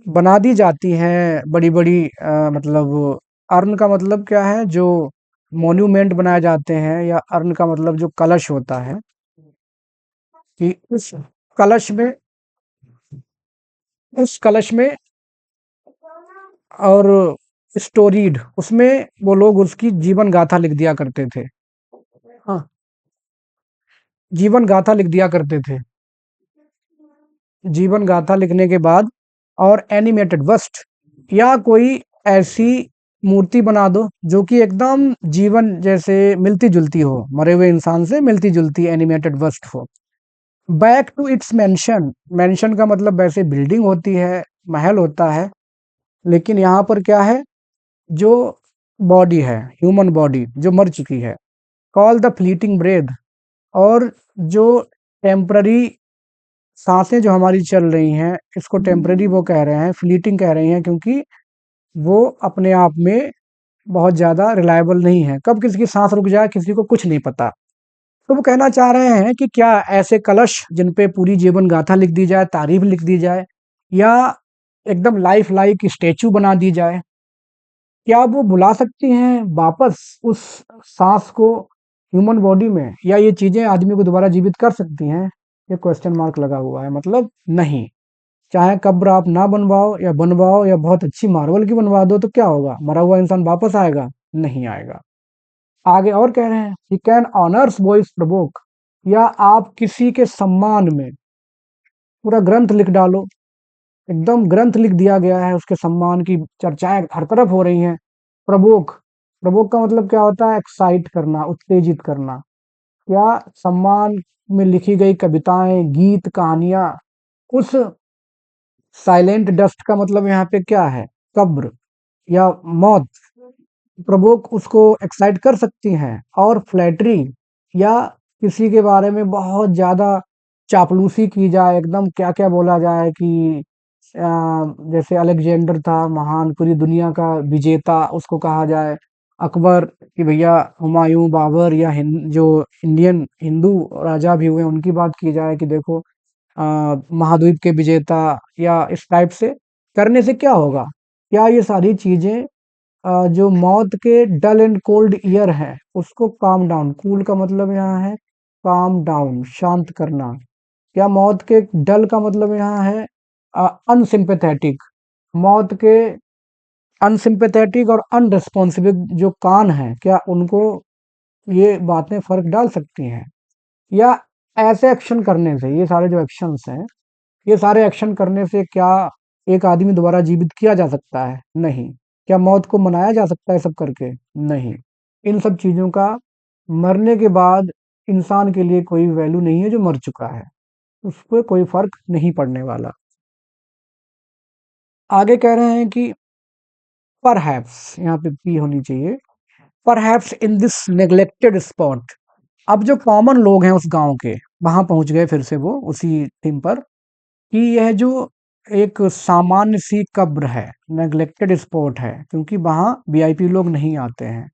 बना दी जाती हैं बड़ी-बड़ी, मतलब अर्न का मतलब क्या है? जो मॉन्यूमेंट बनाए जाते हैं, या अर्न का मतलब जो कलश होता है, कि कलश में उस कलश में और स्टोरीड, उसमें वो लोग उसकी जीवन गाथा लिख दिया करते थे। हाँ, जीवन गाथा लिख दिया करते थे। जीवन गाथा लिखने के बाद, और एनिमेटेड बस्ट, या कोई ऐसी मूर्ति बना दो जो कि एकदम जीवन जैसे मिलती जुलती हो, मरे हुए इंसान से मिलती जुलती एनिमेटेड बस्ट हो। Back to its mansion, mansion का मतलब वैसे बिल्डिंग होती है, महल होता है, लेकिन यहाँ पर क्या है, जो बॉडी है, ह्यूमन बॉडी जो मर चुकी है, कॉल द फ्लीटिंग ब्रेथ, और जो टेम्पररी सांसें जो हमारी चल रही हैं, इसको टेम्पररी वो कह रहे हैं, फ्लीटिंग कह रही हैं, क्योंकि वो अपने आप में बहुत ज़्यादा रिलायबल नहीं है। कब किसी की सांस रुक जाए किसी को कुछ नहीं पता। तो वो कहना चाह रहे हैं कि क्या ऐसे कलश जिन पे पूरी जीवन गाथा लिख दी जाए, तारीफ लिख दी जाए, या एकदम लाइफ लाइक स्टेचू बना दी जाए, क्या वो बुला सकती हैं वापस उस सांस को ह्यूमन बॉडी में, या ये चीजें आदमी को दोबारा जीवित कर सकती हैं? ये क्वेश्चन मार्क लगा हुआ है, मतलब नहीं। चाहे कब्र आप ना बनवाओ या बनवाओ, या बहुत अच्छी मार्बल की बनवा दो, तो क्या होगा? मरा हुआ इंसान वापस आएगा? नहीं आएगा। आगे और कह रहे हैं कि कैन ऑनर्स वॉइस प्रवोक, या आप किसी के सम्मान में पूरा ग्रंथ लिख डालो, एकदम ग्रंथ लिख दिया गया है, उसके सम्मान की चर्चाएं हर तरफ हो रही हैं। प्रवोक, प्रवोक का मतलब क्या होता है? एक्साइट करना, उत्तेजित करना। क्या सम्मान में लिखी गई कविताएं, गीत, कहानियां, उस साइलेंट डस्ट का मतलब यहाँ पे क्या है? कब्र या मौत, प्रवोक उसको एक्साइट कर सकती हैं। और फ्लैटरी या किसी के बारे में बहुत ज़्यादा चापलूसी की जाए, एकदम क्या-क्या बोला जाए कि जैसे अलेक्जेंडर था महान, पूरी दुनिया का विजेता उसको कहा जाए। अकबर कि भैया हुमायूं, बाबर या जो इंडियन हिंदू राजा भी हुए उनकी बात की जाए कि देखो महाद्वीप के विजेता, या इस टाइप से करने से क्या होगा? क्या ये सारी चीज़ें जो मौत के डल एंड कोल्ड ईयर है उसको काम डाउन, कूल का मतलब यहाँ है काम डाउन, शांत करना। क्या मौत के डल का मतलब यहाँ है अनसिंपैथेटिक? मौत के अनसिंपैथेटिक और अनरिस्पॉन्सिव जो कान हैं, क्या उनको ये बातें फर्क डाल सकती हैं? या ऐसे एक्शन करने से, ये सारे जो एक्शंस हैं, ये सारे एक्शन करने से क्या एक आदमी दोबारा जीवित किया जा सकता है? नहीं। क्या मौत को मनाया जा सकता है सब करके? नहीं। इन सब चीज़ों का मरने के बाद इंसान के लिए कोई वैल्यू नहीं है जो मर चुका है। उस पे कोई फ़र्क नहीं पड़ने वाला। आगे कह रहे हैं कि परहैप्स, यहाँ पे पी होनी चाहिए। Perhaps in this neglected spot. अब जो कॉमन लोग हैं उस गाँव के, वहाँ पहुँच गए फिर से वो उसी थीम पर कि यह जो एक सामान्य सी कब्र है, नेग्लेक्टेड स्पॉट है, क्योंकि वहाँ वीआईपी लोग नहीं आते हैं,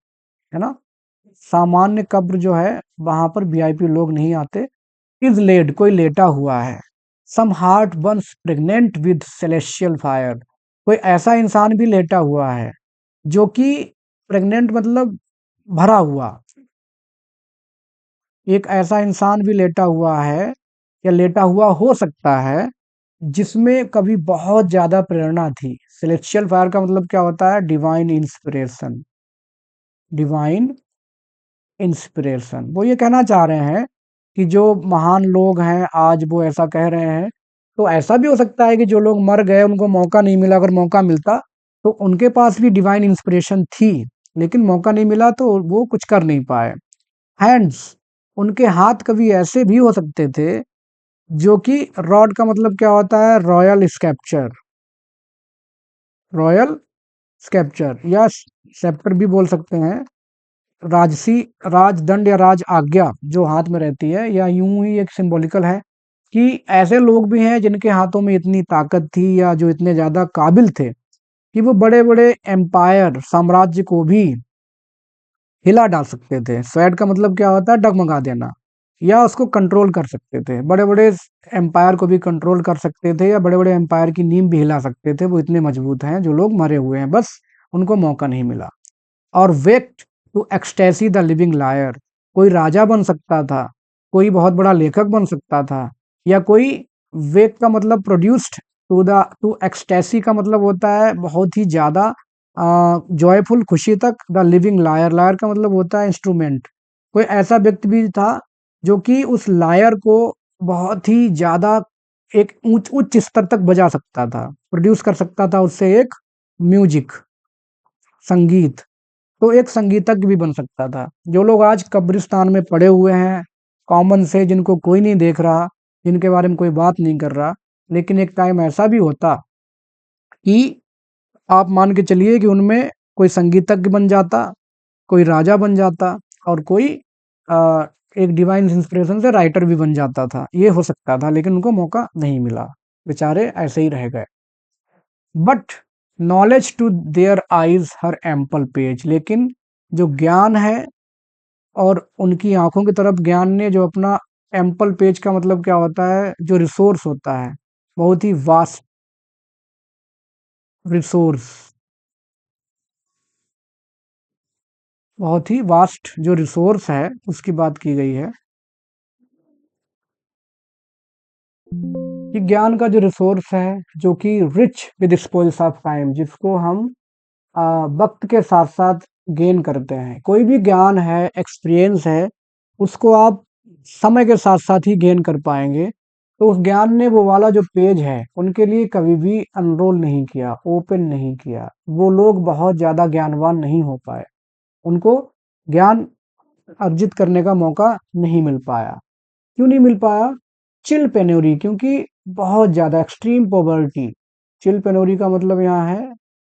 है ना? सामान्य कब्र जो है, वहाँ पर वीआईपी लोग नहीं आते। इज़ लेड, कोई लेटा हुआ है। Some heart once pregnant with celestial fire, कोई ऐसा इंसान भी लेटा हुआ है जो कि प्रेग्नेंट मतलब भरा हुआ, एक ऐसा इंसान भी लेटा हुआ है या लेटा हुआ हो सकता है जिसमें कभी बहुत ज्यादा प्रेरणा थी। सेलेस्टियल फायर का मतलब क्या होता है? Divine inspiration, divine inspiration. वो ये कहना चाह रहे हैं कि जो महान लोग हैं आज वो ऐसा कह रहे हैं, तो ऐसा भी हो सकता है कि जो लोग मर गए उनको मौका नहीं मिला, अगर मौका मिलता तो उनके पास भी डिवाइन इंस्पिरेशन थी, लेकिन मौका नहीं मिला तो वो कुछ कर नहीं पाए। हैंड्स, उनके हाथ कभी ऐसे भी हो सकते थे जो कि रॉड का मतलब क्या होता है? रॉयल स्कैप्चर, रॉयल स्कैप्चर या सेप्टर भी बोल सकते हैं। राजसी राजदंड या राज आज्ञा जो हाथ में रहती है, या यूं ही एक सिंबॉलिकल है कि ऐसे लोग भी हैं जिनके हाथों में इतनी ताकत थी या जो इतने ज्यादा काबिल थे कि वो बड़े बड़े एम्पायर, साम्राज्य को भी हिला डाल सकते थे। स्वैड का मतलब क्या होता है? डगमगा देना, या उसको कंट्रोल कर सकते थे। बड़े बड़े एम्पायर को भी कंट्रोल कर सकते थे, या बड़े बड़े एम्पायर की नींव भी हिला सकते थे। वो इतने मजबूत हैं जो लोग मरे हुए हैं, बस उनको मौका नहीं मिला। और waked to ecstasy the living lyre, कोई राजा बन सकता था, कोई बहुत बड़ा लेखक बन सकता था, या कोई वेक का मतलब प्रोड्यूस्ड टू एक्सटेसी का मतलब होता है बहुत ही ज्यादा जॉयफुल, खुशी तक। द लिविंग लायर, लायर का मतलब होता है इंस्ट्रूमेंट। कोई ऐसा व्यक्ति भी था जो कि उस लायर को बहुत ही ज्यादा एक उच्च उच्च स्तर तक बजा सकता था, प्रोड्यूस कर सकता था उससे एक म्यूजिक, संगीत। तो एक संगीतज्ञ भी बन सकता था। जो लोग आज कब्रिस्तान में पड़े हुए हैं, कॉमन से, जिनको कोई नहीं देख रहा, जिनके बारे में कोई बात नहीं कर रहा, लेकिन एक टाइम ऐसा भी होता कि आप मान के चलिए कि उनमें कोई संगीतज्ञ बन जाता, कोई राजा बन जाता, और कोई अ, एक डिवाइन इंस्पिरेशन से राइटर भी बन जाता था। ये हो सकता था, लेकिन उनको मौका नहीं मिला, बेचारे ऐसे ही रह गए। But knowledge to their eyes her ample page, लेकिन जो ज्ञान है और उनकी आंखों की तरफ ज्ञान ने जो अपना एम्पल पेज का मतलब क्या होता है? जो रिसोर्स होता है, बहुत ही वास्ट रिसोर्स, बहुत ही वास्ट जो रिसोर्स है उसकी बात की गई है कि ज्ञान का जो रिसोर्स है जो कि rich with spoils of time, जिसको हम वक्त के साथ साथ गेन करते हैं। कोई भी ज्ञान है, एक्सपीरियंस है, उसको आप समय के साथ साथ ही गेन कर पाएंगे। तो उस ज्ञान ने वो वाला जो पेज है उनके लिए कभी भी अनरोल नहीं किया, ओपन नहीं किया। वो लोग बहुत ज्यादा ज्ञानवान नहीं हो पाए, उनको ज्ञान अर्जित करने का मौका नहीं मिल पाया। क्यों नहीं मिल पाया? चिल पेनोरी, क्योंकि बहुत ज्यादा एक्सट्रीम पॉवर्टी। चिल पेनोरी का मतलब यहाँ है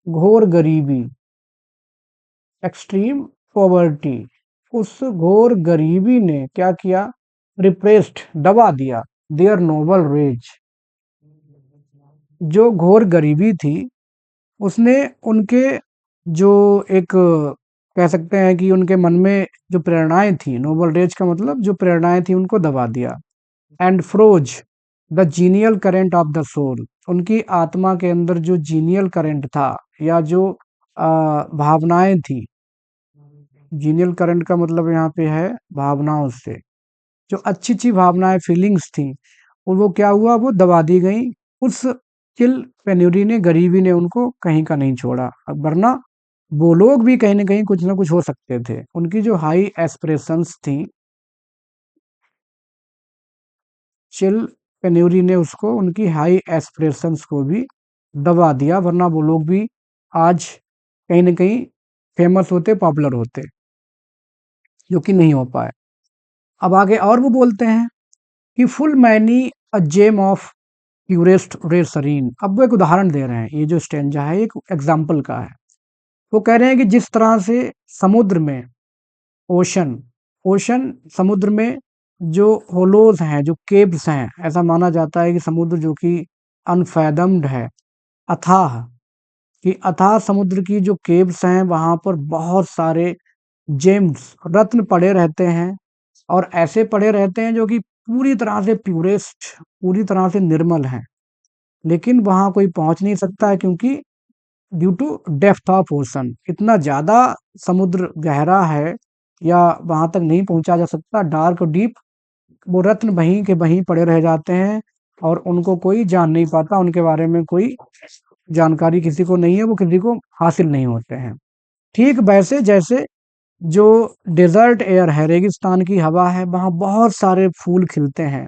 घोर गरीबी, एक्सट्रीम पॉवर्टी, उस घोर गरीबी ने क्या किया, रिप्रेस्ड, दबा दिया, देयर नोबल रेज, जो घोर गरीबी थी उसने उनके जो एक कह सकते हैं कि उनके मन में जो प्रेरणाएं थी, नोबल रेज का मतलब जो प्रेरणाएं थी उनको दबा दिया। And froze the genial current of the soul, उनकी आत्मा के अंदर जो जीनियल करंट था या जो भावनाएं थी, जीनियल करंट का मतलब यहाँ पे है भावनाओं से, जो अच्छी अच्छी भावनाएं फीलिंग्स थी और वो क्या हुआ, वो दबा दी गई। उस चिल पेन्यूरी ने, गरीबी ने उनको कहीं का नहीं छोड़ा, अब वरना वो लोग भी कहीं ना कुछ हो सकते थे। उनकी जो हाई एस्पिरेशंस थी, चिल पेन्यूरी ने उसको, उनकी हाई एस्पिरेशंस को भी दबा दिया, वरना वो लोग भी आज कहीं ना कहीं फेमस होते, पॉपुलर होते, जो कि नहीं हो पाए। अब आगे और वो बोलते हैं कि full many a gem of purest ray serene. अब वो एक उदाहरण दे रहे हैं, ये जो स्टेंजा है एक एग्जाम्पल का है। वो कह रहे हैं कि जिस तरह से समुद्र में, ओशन, ओशन समुद्र में जो होलोज हैं, जो केव्स हैं, ऐसा माना जाता है कि समुद्र जो कि अनफैदम्ड है, अथाह, कि अथाह समुद्र की जो केव्स हैं वहां पर बहुत सारे जेम्स, रत्न पड़े रहते हैं, और ऐसे पड़े रहते हैं जो कि पूरी तरह से प्यूरेस्ट, पूरी तरह से निर्मल हैं, लेकिन वहां कोई पहुंच नहीं सकता है, क्योंकि due to depth of ocean, इतना ज्यादा समुद्र गहरा है या वहां तक नहीं पहुंचा जा सकता, डार्क और डीप। वो रत्न वहीं के वहीं पड़े रह जाते हैं और उनको कोई जान नहीं पाता, उनके बारे में कोई जानकारी किसी को नहीं है, वो किसी को हासिल नहीं होते हैं। ठीक वैसे जैसे जो डेजर्ट एयर है, रेगिस्तान की हवा है, वहां बहुत सारे फूल खिलते हैं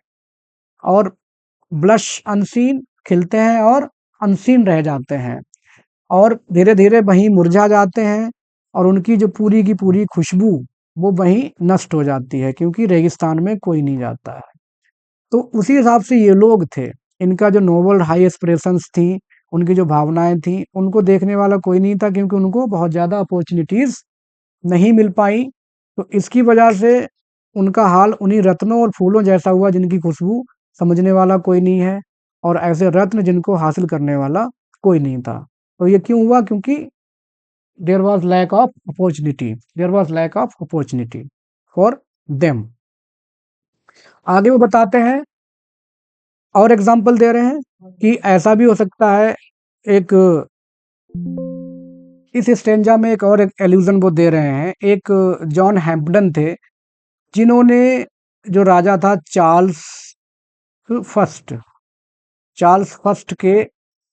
और ब्लश अनसीन खिलते हैं और अनसीन रह जाते हैं, और धीरे धीरे वहीं मुरझा जाते हैं, और उनकी जो पूरी की पूरी खुशबू वो वहीं नष्ट हो जाती है, क्योंकि रेगिस्तान में कोई नहीं जाता है। तो उसी हिसाब से ये लोग थे, इनका जो नोबल हाई एस्पिरेशंस थी, उनकी जो भावनाएं थी, उनको देखने वाला कोई नहीं था, क्योंकि उनको बहुत ज़्यादा अपॉर्चुनिटीज़ नहीं मिल पाई। तो इसकी वजह से उनका हाल उन्हीं रत्नों और फूलों जैसा हुआ, जिनकी खुशबू समझने वाला कोई नहीं है, और ऐसे रत्न जिनको हासिल करने वाला कोई नहीं था। तो ये क्यों हुआ? क्योंकि there was lack of opportunity, there was lack of opportunity for them. आगे वो बताते हैं और एग्जाम्पल दे रहे हैं कि ऐसा भी हो सकता है, एक इस स्टेंजा में एक और एक एल्यूजन वो दे रहे हैं। एक जॉन हैम्पडन थे, जिन्होंने, जो राजा था फर्स्ट चार्ल्स फर्स्ट के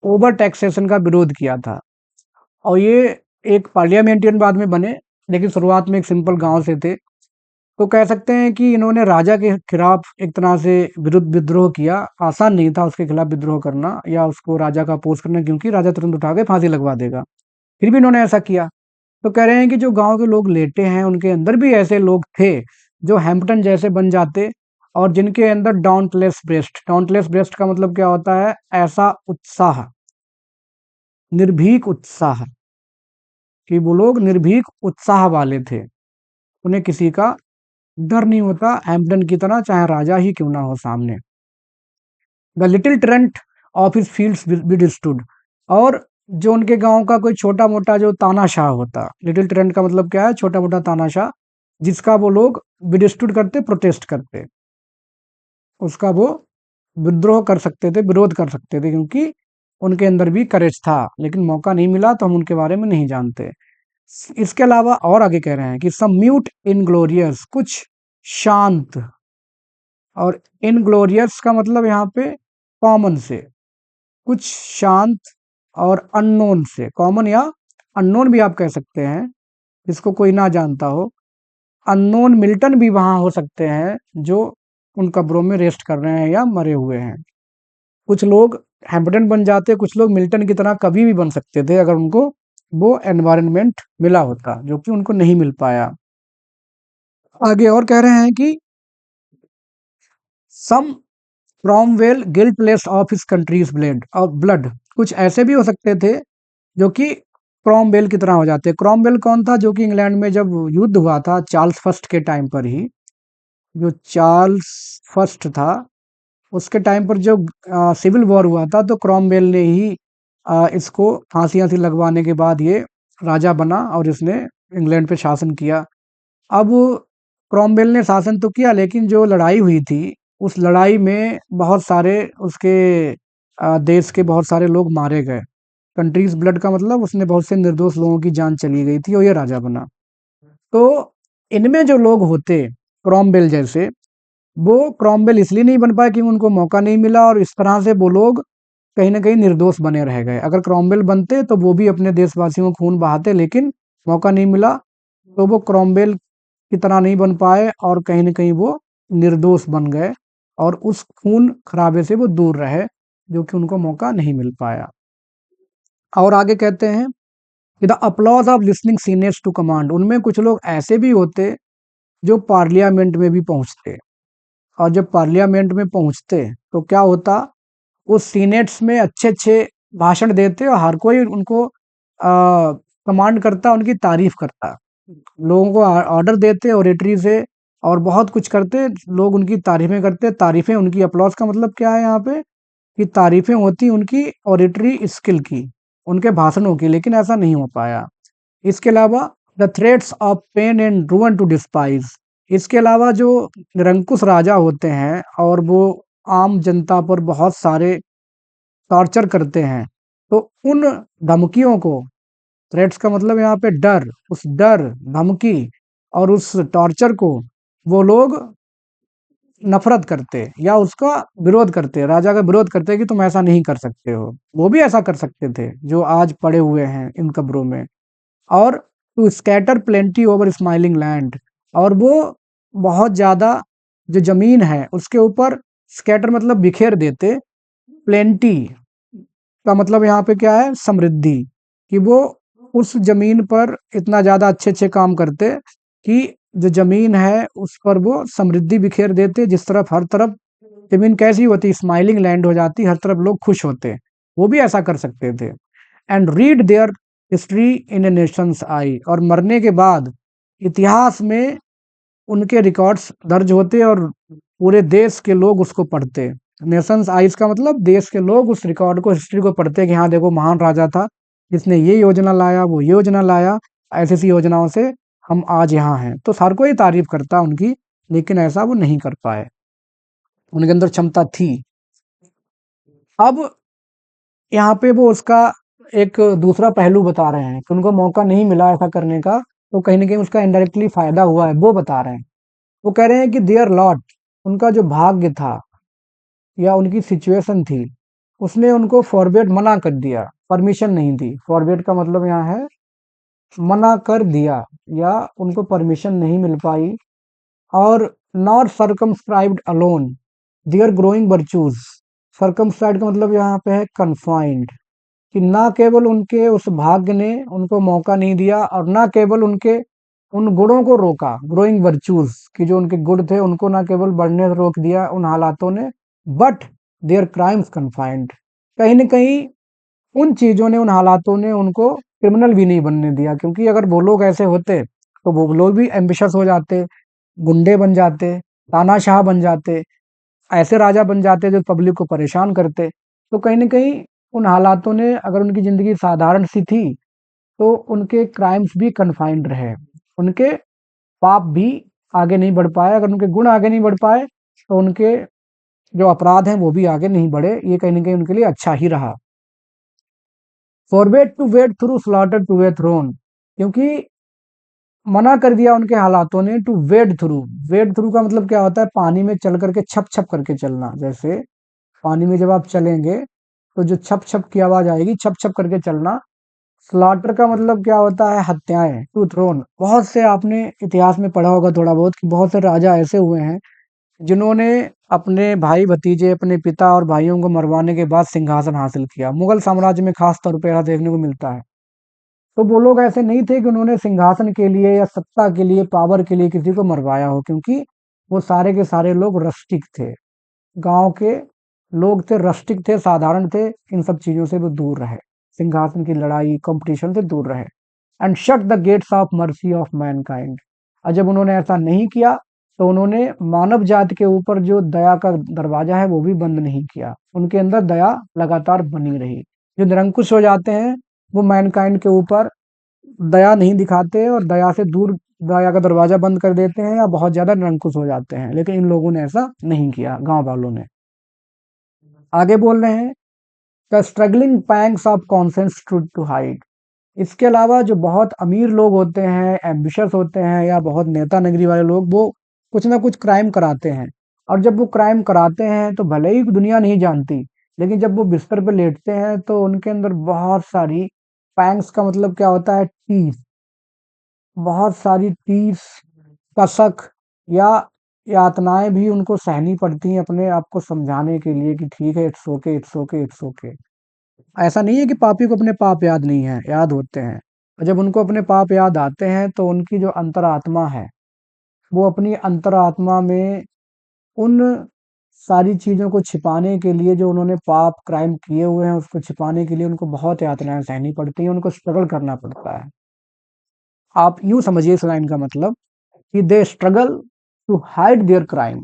ओवर टैक्सेशन का विरोध किया था, और ये एक पार्लियामेंटियन बाद में बने, लेकिन शुरुआत में एक सिंपल गांव से थे। तो कह सकते हैं कि इन्होंने राजा के खिलाफ एक तरह से विरुद्ध विद्रोह किया। आसान नहीं था उसके खिलाफ विद्रोह करना या उसको राजा का अपोज करना, क्योंकि राजा तुरंत उठा के फांसी लगवा देगा, फिर भी इन्होंने ऐसा किया। तो कह रहे हैं कि जो गांव के लोग लेटे हैं, उनके अंदर भी ऐसे लोग थे जो हैम्पटन जैसे बन जाते, और जिनके अंदर डाउंटलेस ब्रेस्ट, डाउंटलेस ब्रेस्ट का मतलब क्या होता है, ऐसा उत्साह, निर्भीक उत्साह, कि वो लोग निर्भीक उत्साह वाले थे, उन्हें किसी का डर नहीं होता, हैम्पटन की तरह, चाहे राजा ही क्यों ना हो सामने। The little tyrant of his fields withstood, और जो उनके गांव का कोई छोटा मोटा जो तानाशाह होता, लिटिल ट्रेंट का मतलब क्या है, छोटा मोटा तानाशाह, जिसका वो लोग विदस्टूड करते, प्रोटेस्ट करते, उसका वो विद्रोह कर सकते थे, विरोध कर सकते थे, क्योंकि उनके अंदर भी करेज था, लेकिन मौका नहीं मिला, तो हम उनके बारे में नहीं जानते। इसके अलावा और आगे कह रहे हैं कि सम म्यूट इनग्लोरियस, कुछ शांत, और इनग्लोरियस का मतलब यहाँ पे कॉमन से, कुछ शांत और अननोन से, कॉमन या अननोन भी आप कह सकते हैं, जिसको कोई ना जानता हो। अननोन मिल्टन भी वहां हो सकते हैं, जो उन कब्रों में रेस्ट कर रहे हैं या मरे हुए हैं। कुछ लोग हैम्पटन बन जाते, कुछ लोग मिल्टन की तरह कभी भी बन सकते थे, अगर उनको वो एनवायरनमेंट मिला होता, जो कि उनको नहीं मिल पाया। आगे और कह रहे हैं कि some Cromwell guiltless of his country's blood, और ब्लड, कुछ ऐसे भी हो सकते थे जो कि क्रॉमवेल की तरह हो जाते। क्रॉमवेल कौन था? जो कि इंग्लैंड में जब युद्ध हुआ था चार्ल्स फर्स्ट के टाइम पर ही, जो चार्ल्स फर्स्ट था उसके टाइम पर जो सिविल वॉर हुआ था, तो क्रॉमवेल ने ही इसको फांसी लगवाने के बाद ये राजा बना और इसने इंग्लैंड पे शासन किया। अब क्रॉमवेल ने शासन तो किया, लेकिन जो लड़ाई हुई थी उस लड़ाई में बहुत सारे उसके देश के बहुत सारे लोग मारे गए। कंट्रीज ब्लड का मतलब उसने बहुत से निर्दोष लोगों की जान चली गई थी और ये राजा बना। तो इनमें जो लोग होते क्रॉमवेल जैसे, वो क्रॉमवेल इसलिए नहीं बन पाए कि उनको मौका नहीं मिला, और इस तरह से वो लोग कहीं न कहीं निर्दोष बने रह गए। अगर क्रॉमवेल बनते तो वो भी अपने देशवासियों को खून बहाते, लेकिन मौका नहीं मिला, तो वो क्रॉमवेल की तरह नहीं बन पाए और कहीं न कहीं वो निर्दोष बन गए और उस खून खराबे से वो दूर रहे, जो कि उनको मौका नहीं मिल पाया। और आगे कहते हैं कि the applause of listening senates to command, उनमें कुछ लोग ऐसे भी होते जो पार्लियामेंट में भी पहुँचते, और जब पार्लियामेंट में पहुँचते तो क्या होता, वो सीनेट्स में अच्छे-अच्छे भाषण देते और हर कोई उनको कमांड करता, उनकी तारीफ़ करता। लोगों को ऑर्डर देते ऑरेटरी से और बहुत कुछ करते, लोग उनकी तारीफ़ें करते। तारीफ़ें उनकी, अप्लॉज़ का मतलब क्या है यहाँ पे, कि तारीफ़ें होती उनकी ऑरेटरी स्किल की, उनके भाषणों की, लेकिन ऐसा नहीं हो पाया। इसके अलावा the threats of pain and ruin to despise, इसके अलावा जो निरंकुश राजा होते हैं और वो आम जनता पर बहुत सारे टॉर्चर करते हैं, तो उन धमकियों को, थ्रेट्स का मतलब यहाँ पे डर, उस डर, धमकी और उस टॉर्चर को वो लोग नफ़रत करते या उसका विरोध करते, राजा का विरोध करते कि तुम ऐसा नहीं कर सकते हो। वो भी ऐसा कर सकते थे, जो आज पड़े हुए हैं इन कब्रों में। और to scatter plenty over smiling land, और वो बहुत ज़्यादा जो ज़मीन है उसके ऊपर स्कैटर मतलब बिखेर देते, प्लेंटी का मतलब यहाँ पे क्या है, समृद्धि, कि वो उस ज़मीन पर इतना ज़्यादा अच्छे-अच्छे काम करते कि जो ज़मीन है उस पर वो समृद्धि बिखेर देते, जिस तरफ हर तरफ ज़मीन कैसी होती, स्माइलिंग लैंड हो जाती, हर तरफ लोग खुश होते। वो भी ऐसा कर सकते थे। And read their history in a nation's eye, और मरने के बाद इतिहास में उनके रिकॉर्ड्स दर्ज होते और पूरे देश के लोग उसको पढ़ते। नेशंस आइज का मतलब देश के लोग उस रिकॉर्ड को, हिस्ट्री को पढ़ते कि हाँ देखो, महान राजा था जिसने ये योजना लाया, वो ये योजना लाया, ऐसी ऐसी योजनाओं से हम आज यहाँ हैं। तो हर कोई तारीफ करता उनकी, लेकिन ऐसा वो नहीं कर पाए, उनके अंदर क्षमता थी। अब यहाँ पे वो उसका एक दूसरा पहलू बता रहे हैं कि उनको मौका नहीं मिला ऐसा करने का, तो कहीं ना कहीं उसका इनडायरेक्टली फायदा हुआ है, वो बता रहे हैं। वो कह रहे हैं कि देयर लॉट, उनका जो भाग्य था या उनकी सिचुएशन थी, उसने उनको फॉरवर्ड मना कर दिया, परमिशन नहीं दी। फॉरवर्ड का मतलब यहाँ है मना कर दिया, या उनको परमिशन नहीं मिल पाई। और not circumscribed alone their growing virtues, circumscribed का मतलब यहाँ पे है कन्फाइंड, कि ना केवल उनके उस भाग्य ने उनको मौका नहीं दिया और ना केवल उनके उन गुणों को रोका, ग्रोइंग वर्चूज, कि जो उनके गुण थे उनको ना केवल बढ़ने से रोक दिया उन हालातों ने, बट देयर क्राइम्स कन्फाइंड, कहीं न कहीं उन चीज़ों ने, उन हालातों ने उनको क्रिमिनल भी नहीं बनने दिया, क्योंकि अगर वो लोग ऐसे होते तो वो लोग भी एम्बिशियस हो जाते, गुंडे बन जाते, तानाशाह बन जाते, ऐसे राजा बन जाते जो पब्लिक को परेशान करते। तो कहीं न कहीं उन हालातों ने, अगर उनकी ज़िंदगी साधारण सी थी, तो उनके क्राइम्स भी कन्फाइंड रहे, उनके पाप भी आगे नहीं बढ़ पाए। अगर उनके गुण आगे नहीं बढ़ पाए, तो उनके जो अपराध हैं वो भी आगे नहीं बढ़े। ये कहीं न कहीं उनके लिए अच्छा ही रहा। Forbade to wade through slaughter to a throne, क्योंकि मना कर दिया उनके हालातों ने to wade through. Wade through का मतलब क्या होता है, पानी में चल करके छप छप करके चलना। जैसे पानी में जब आप चलेंगे तो जो छप छप की आवाज आएगी, छप छप करके चलना। स्लॉटर का मतलब क्या होता है, हत्याएं, टू थ्रोन। बहुत से आपने इतिहास में पढ़ा होगा थोड़ा बहुत, कि बहुत से राजा ऐसे हुए हैं जिन्होंने अपने भाई भतीजे, अपने पिता और भाइयों को मरवाने के बाद सिंहासन हासिल किया। मुगल साम्राज्य में खास तौर पे ऐसा देखने को मिलता है। तो वो लोग ऐसे नहीं थे कि उन्होंने सिंहासन के लिए या सत्ता के लिए, पावर के लिए किसी को मरवाया हो, क्योंकि वो सारे के सारे लोग रस्टिक थे, गांव के लोग थे, रस्टिक थे, साधारण थे, इन सब चीजों से वो दूर रहे। सिंहासन की लड़ाई, कंपटीशन से दूर रहे। And shut the gates of mercy of Mankind. और जब उन्होंने ऐसा नहीं किया तो उन्होंने मानव जाति के ऊपर जो दया का दरवाजा है वो भी बंद नहीं किया। उनके अंदर दया लगातार बनी रही। जो निरंकुश हो जाते हैं वो मैनकाइंड के ऊपर दया नहीं दिखाते और दया से दूर दया का दरवाजा बंद कर देते हैं या बहुत ज्यादा निरंकुश हो जाते हैं, लेकिन इन लोगों ने ऐसा नहीं किया, गांव वालों ने। आगे बोल रहे हैं, the struggling pangs of conscience to hide. इसके अलावा जो बहुत अमीर लोग होते हैं, एम्बिशियस होते हैं या बहुत नेता नगरी वाले लोग, वो कुछ ना कुछ क्राइम कराते हैं। और जब वो क्राइम कराते हैं तो भले ही दुनिया नहीं जानती, लेकिन जब वो बिस्तर पे लेटते हैं तो उनके अंदर बहुत सारी पैंग्स का मतलब क्या होता है, टीस, बहुत सारी टीस, कसक या यातनाएं भी उनको सहनी पड़ती हैं अपने आप को समझाने के लिए कि ठीक है, it's okay, it's okay, it's okay. ऐसा नहीं है कि पापी को अपने पाप याद नहीं है, याद होते हैं। और जब उनको अपने पाप याद आते हैं तो उनकी जो अंतरात्मा है वो अपनी अंतरात्मा में उन सारी चीजों को छिपाने के लिए, जो उन्होंने पाप क्राइम किए हुए हैं उसको छिपाने के लिए उनको बहुत यातनाएं सहनी पड़ती हैं, उनको स्ट्रगल करना पड़ता है। आप यूं समझिए इस लाइन का मतलब कि they struggle to hide their crime,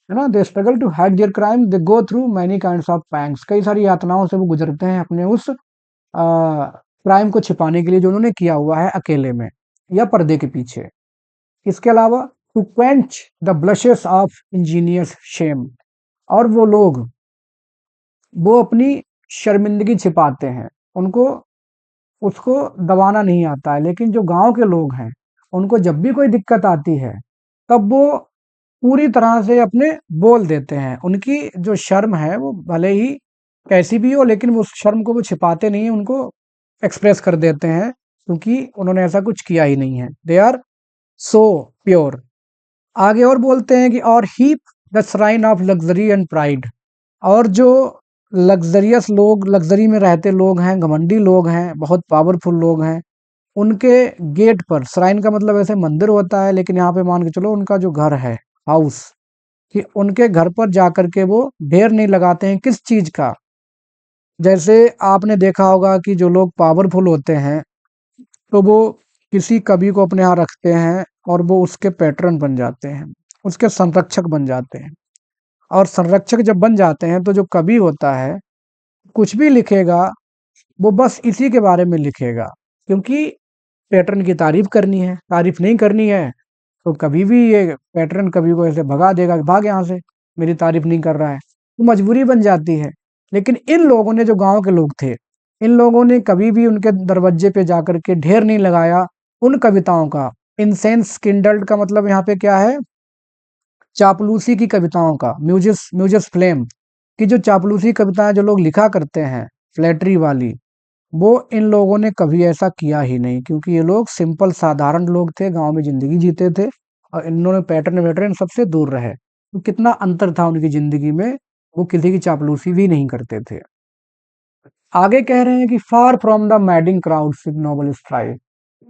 है ना, they struggle to hide their crime, they go through many kinds of pangs. कई सारी यातनाओं से वो गुजरते हैं अपने उस क्राइम को छिपाने के लिए जो उन्होंने किया हुआ है अकेले में या पर्दे के पीछे। इसके अलावा to quench the blushes of engineers shame. और वो लोग वो अपनी शर्मिंदगी छिपाते हैं, उनको उसको दबाना नहीं आता है। लेकिन जो गांव के लोग हैं उनको जब भी कोई दिक्कत आती है तब वो पूरी तरह से अपने बोल देते हैं। उनकी जो शर्म है वो भले ही कैसी भी हो, लेकिन वो उस शर्म को वो छिपाते नहीं है, उनको एक्सप्रेस कर देते हैं, क्योंकि उन्होंने ऐसा कुछ किया ही नहीं है। They are so pure. आगे और बोलते हैं कि और heap the shrine of luxury and pride. और जो लग्जरियस लोग, लग्जरी में रहते लोग हैं, घमंडी लोग हैं, बहुत पावरफुल लोग हैं, उनके गेट पर, श्राइन का मतलब ऐसे मंदिर होता है, लेकिन यहाँ पे मान के चलो उनका जो घर है, हाउस, कि उनके घर पर जाकर के वो ढेर नहीं लगाते हैं किस चीज का। जैसे आपने देखा होगा कि जो लोग पावरफुल होते हैं तो वो किसी कवि को अपने यहाँ रखते हैं और वो उसके पैटर्न बन जाते हैं, उसके संरक्षक बन जाते हैं। और संरक्षक जब बन जाते हैं तो जो कवि होता है कुछ भी लिखेगा वो बस इसी के बारे में लिखेगा, क्योंकि पैटर्न की तारीफ करनी है। तारीफ नहीं करनी है तो कभी भी ये पैटर्न कभी को ऐसे भगा देगा कि भाग यहाँ से, मेरी तारीफ नहीं कर रहा है, तो मजबूरी बन जाती है। लेकिन इन लोगों ने, जो गांव के लोग थे, इन लोगों ने कभी भी उनके दरवाजे पे जाकर के ढेर नहीं लगाया उन कविताओं का। इंसेंस किंडल्ड का मतलब यहाँ पे क्या है, चापलूसी की कविताओं का, म्यूजिस म्यूजिस फ्लेम की जो चापलूसी कविताएं जो लोग लिखा करते हैं, फ्लैटरी वाली, वो इन लोगों ने कभी ऐसा किया ही नहीं, क्योंकि ये लोग सिंपल साधारण लोग थे, गांव में जिंदगी जीते थे और इन्होंने पैटर्न वैटर्न सबसे दूर रहे। तो कितना अंतर था उनकी जिंदगी में, वो किसी की चापलूसी भी नहीं करते थे। आगे कह रहे हैं कि far from the madding crowds with noble strive.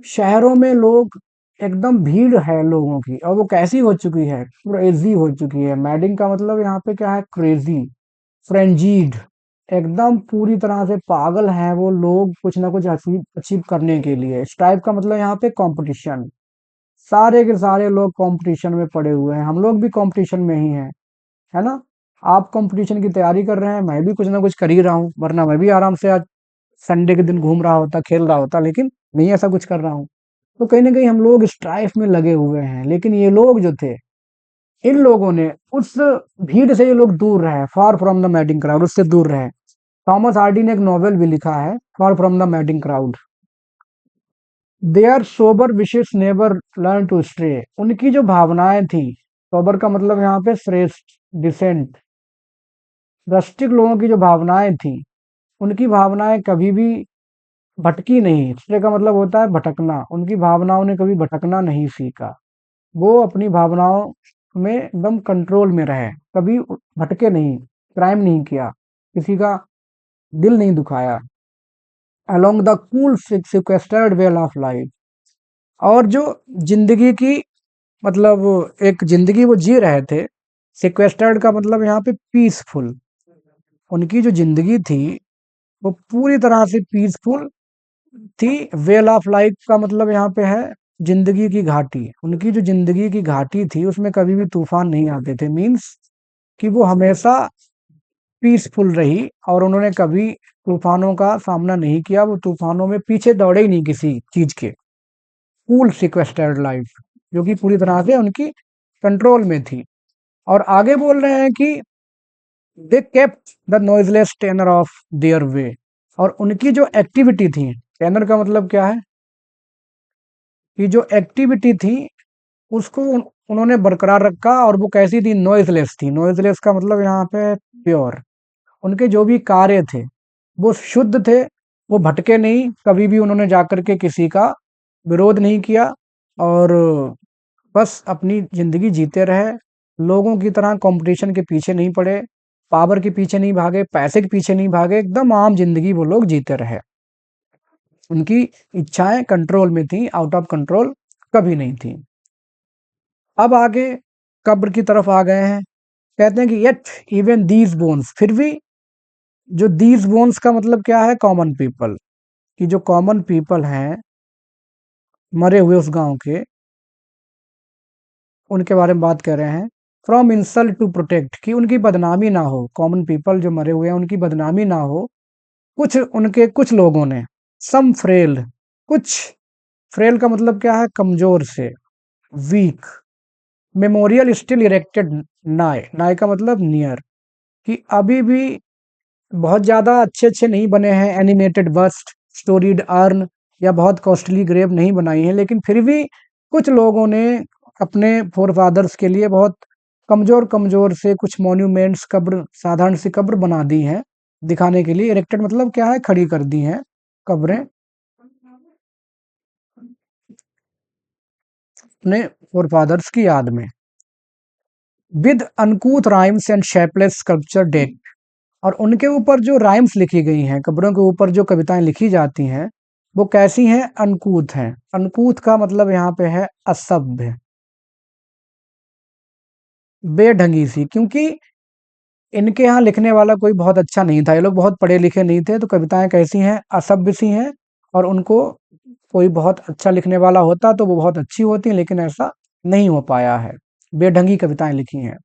शहरों में लोग, एकदम भीड़ है लोगों की, और वो कैसी हो चुकी है, क्रेजी हो चुकी है। मैडिंग का मतलब यहाँ पे क्या है, क्रेजी, फ्रेंजीड, एकदम पूरी तरह से पागल हैं वो लोग कुछ ना कुछ अचीव अचीव करने के लिए। स्ट्राइव का मतलब यहाँ पे कंपटीशन, सारे के सारे लोग कंपटीशन में पड़े हुए हैं। हम लोग भी कंपटीशन में ही हैं, है ना। आप कंपटीशन की तैयारी कर रहे हैं, मैं भी कुछ ना कुछ कर ही रहा हूँ, वरना मैं भी आराम से आज संडे के दिन घूम रहा होता, खेल रहा होता, लेकिन नहीं ऐसा कुछ कर रहा हूँ। तो कहीं ना कहीं हम लोग स्ट्राइफ में लगे हुए हैं। लेकिन ये लोग जो थे, इन लोगों ने उस भीड़ से ये लोग दूर रहे, फार फ्रॉम द मैडिंग क्राउड, उससे दूर रहे। थॉमस हार्डी ने एक नॉवेल भी लिखा है, far from the madding crowd. Their sober wishes never learn to stray. उनकी जो भावनाएं थी, सोबर का मतलब यहाँ पे श्रेष्ठ, डिसेंट, रस्टिक लोगों की जो भावनाएं थी, उनकी भावनाएं कभी भी भटकी नहीं। स्ट्रे का मतलब होता है भटकना। उनकी भावनाओं ने कभी भटकना नहीं सीखा। वो अपनी भावनाओं में एकदम कंट्रोल में रहे, कभी भटके नहीं, क्राइम नहीं किया, किसी का दिल नहीं दुखाया। Along the cool sequestered vale of life. और जो जिंदगी की, मतलब एक जिंदगी वो जी रहे थे, सिक्वेस्टर्ड का मतलब यहाँ पे पीसफुल। उनकी जो जिंदगी थी वो पूरी तरह से पीसफुल थी। वेल ऑफ लाइफ का मतलब यहाँ पे है जिंदगी की घाटी। उनकी जो जिंदगी की घाटी थी उसमें कभी भी तूफान नहीं आते थे, मीन्स कि वो हमेशा पीसफुल रही और उन्होंने कभी तूफानों का सामना नहीं किया। वो तूफानों में पीछे दौड़े ही नहीं किसी चीज के। कूल सिक्वेस्टर्ड लाइफ जो कि पूरी तरह से उनकी कंट्रोल में थी। और आगे बोल रहे हैं कि they kept the noiseless tenor of their way. और उनकी जो एक्टिविटी थी, टेनर का मतलब क्या है कि जो एक्टिविटी थी उसको उन्होंने बरकरार रखा। और वो कैसी थी? नॉइजलेस थी। नॉइजलेस का मतलब यहाँ पे प्योर। उनके जो भी कार्य थे वो शुद्ध थे, वो भटके नहीं। कभी भी उन्होंने जाकर के किसी का विरोध नहीं किया और बस अपनी जिंदगी जीते रहे। लोगों की तरह कंपटीशन के पीछे नहीं पड़े, पावर के पीछे नहीं भागे, पैसे के पीछे नहीं भागे। एकदम आम जिंदगी वो लोग जीते रहे। उनकी इच्छाएं कंट्रोल में थी, आउट ऑफ कंट्रोल कभी नहीं थी। अब आगे कब्र की तरफ आ गए हैं। कहते हैं कि येट इवन दीज बोन्स, फिर भी जो दीज बोन्स का मतलब क्या है? Common people. कि जो कॉमन पीपल हैं मरे हुए उस गांव के, उनके बारे में बात कर रहे हैं। फ्रॉम इंसल्ट टू प्रोटेक्ट, कि उनकी बदनामी ना हो। कॉमन पीपल जो मरे हुए हैं उनकी बदनामी ना हो। कुछ लोगों ने, सम फ्रेल, कुछ, फ्रेल का मतलब क्या है? कमजोर से, वीक। मेमोरियल स्टिल इरेक्टेड नाय, नाय का मतलब नियर। कि अभी भी बहुत ज़्यादा अच्छे-अच्छे नहीं बने हैं एनिमेटेड बस्ट, स्टोरीड अर्न या बहुत कॉस्टली ग्रेव नहीं बनाई हैं, लेकिन फिर भी कुछ लोगों ने अपने फोरफादर्स के लिए बहुत कमज़ोर-कमज़ोर से कुछ मॉन्यूमेंट्स, कब्र, साधारण सी कब्र बना दी हैं, दिखाने के लिए। इरेक्टेड मतलब क्या है? खड़ी कर दी हैं कब्रें अपने फोरफादर्स की याद में। With uncouth rhymes and shapeless sculpture deck. और उनके ऊपर जो राइम्स लिखी गई हैं, कब्रों के ऊपर जो कविताएं लिखी जाती हैं, वो कैसी हैं? अनकूथ हैं। अनकूथ का मतलब यहाँ पे है असभ्य, बेढंगी सी। क्योंकि इनके यहाँ लिखने वाला कोई बहुत अच्छा नहीं था, ये लोग बहुत पढ़े लिखे नहीं थे, तो कविताएं कैसी हैं? असभ्य सी हैं। और उनको कोई बहुत अच्छा लिखने वाला होता तो वो बहुत अच्छी होती, लेकिन ऐसा नहीं हो पाया है। बेढंगी कविताएं लिखी हैं।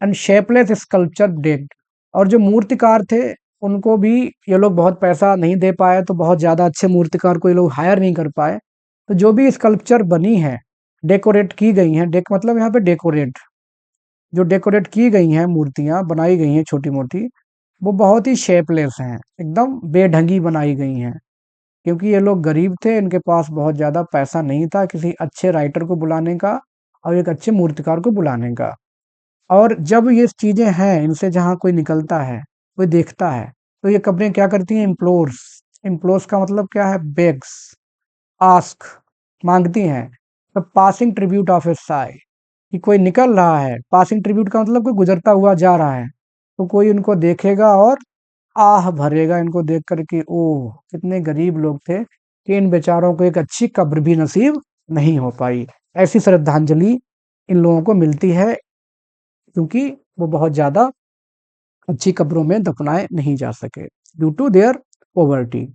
And shapeless sculpture dead. और जो मूर्तिकार थे उनको भी ये लोग बहुत पैसा नहीं दे पाए, तो बहुत ज़्यादा अच्छे मूर्तिकार को ये लोग हायर नहीं कर पाए। तो जो भी स्कल्पचर बनी है, डेकोरेट की गई हैं, डेक मतलब यहाँ पे डेकोरेट, जो डेकोरेट की गई हैं, मूर्तियाँ बनाई गई हैं, छोटी मूर्ति, वो बहुत ही शेपलेस हैं, एकदम बेढंगी बनाई गई हैं। क्योंकि ये लोग गरीब थे, इनके पास बहुत ज़्यादा पैसा नहीं था किसी अच्छे राइटर को बुलाने का और एक अच्छे मूर्तिकार को बुलाने का। और जब ये चीज़ें हैं, इनसे जहाँ कोई निकलता है, कोई देखता है, तो ये कब्रें क्या करती हैं? इम्प्लोर्स। इम्प्लोर्स का मतलब क्या है? बेग्स, आस्क, माँगती हैं। तो पासिंग ट्रिब्यूट ऑफ ए साय, कि कोई निकल रहा है। पासिंग ट्रिब्यूट का मतलब कोई गुजरता हुआ जा रहा है, तो कोई इनको देखेगा और आह भरेगा इनको देख कर के, ओह! कितने गरीब लोग थे कि इन बेचारों को एक अच्छी कब्र भी नसीब नहीं हो पाई। ऐसी श्रद्धांजलि इन लोगों को मिलती है, क्योंकि वो बहुत ज़्यादा अच्छी कब्रों में दफनाए नहीं जा सके ड्यू टू देयर पॉवर्टी।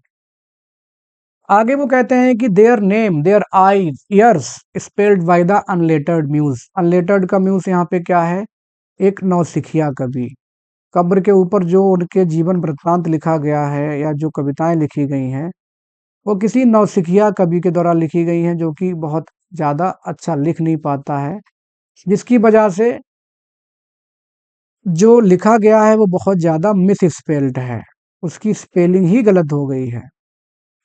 आगे वो कहते हैं कि their name, their eyes, years spelled by the unlettered muse. Unlettered का म्यूज यहाँ पे क्या है? एक नौसिखिया कवि। कब्र के ऊपर जो उनके जीवन वृत्तांत लिखा गया है या जो कविताएं लिखी गई हैं, वो किसी नौसिखिया कवि के द्वारा लिखी गई हैं, जो कि बहुत ज़्यादा अच्छा लिख नहीं पाता है, जिसकी वजह से जो लिखा गया है वो बहुत ज़्यादा मिस स्पेल्ड है। उसकी स्पेलिंग ही गलत हो गई है।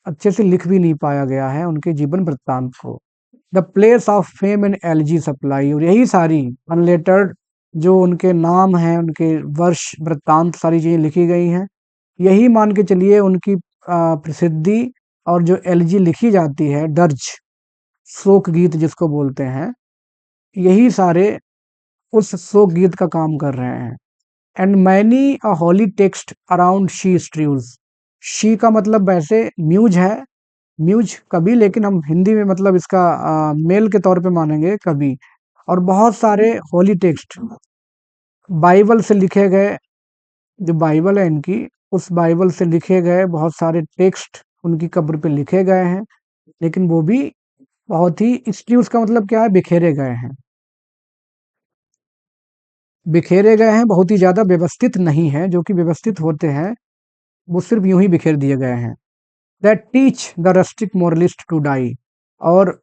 अच्छे से लिख भी नहीं पाया गया है उनके जीवन वृत्तांत को। The place of fame in LG supply. और यही सारी अनलेटर्ड जो उनके नाम हैं, उनके वर्ष वृत्तांत, सारी चीज़ें लिखी गई हैं। यही मान के चलिए उनकी प्रसिद्धि। और जो एलजी लिखी जाती है, दर्ज शोक गीत जिसको बोलते हैं, यही सारे उस शोक गीत का काम कर रहे हैं। And many a holy text around she strews. She का मतलब वैसे म्यूज है, म्यूज कवि, लेकिन हम हिंदी में मतलब इसका मेल के तौर पे मानेंगे कवि। और बहुत सारे होली टेक्स्ट, बाइबल से लिखे गए, जो बाइबल है इनकी, उस बाइबल से लिखे गए बहुत सारे टेक्स्ट उनकी कब्र पे लिखे गए हैं, लेकिन वो भी बहुत ही, इसलिए उसका मतलब क्या है, बिखेरे गए हैं। बिखेरे गए हैं, बहुत ही ज़्यादा व्यवस्थित नहीं है, जो कि व्यवस्थित होते हैं, वो सिर्फ़ यूँ ही बिखेर दिए गए हैं। That teach the rustic moralist to die. और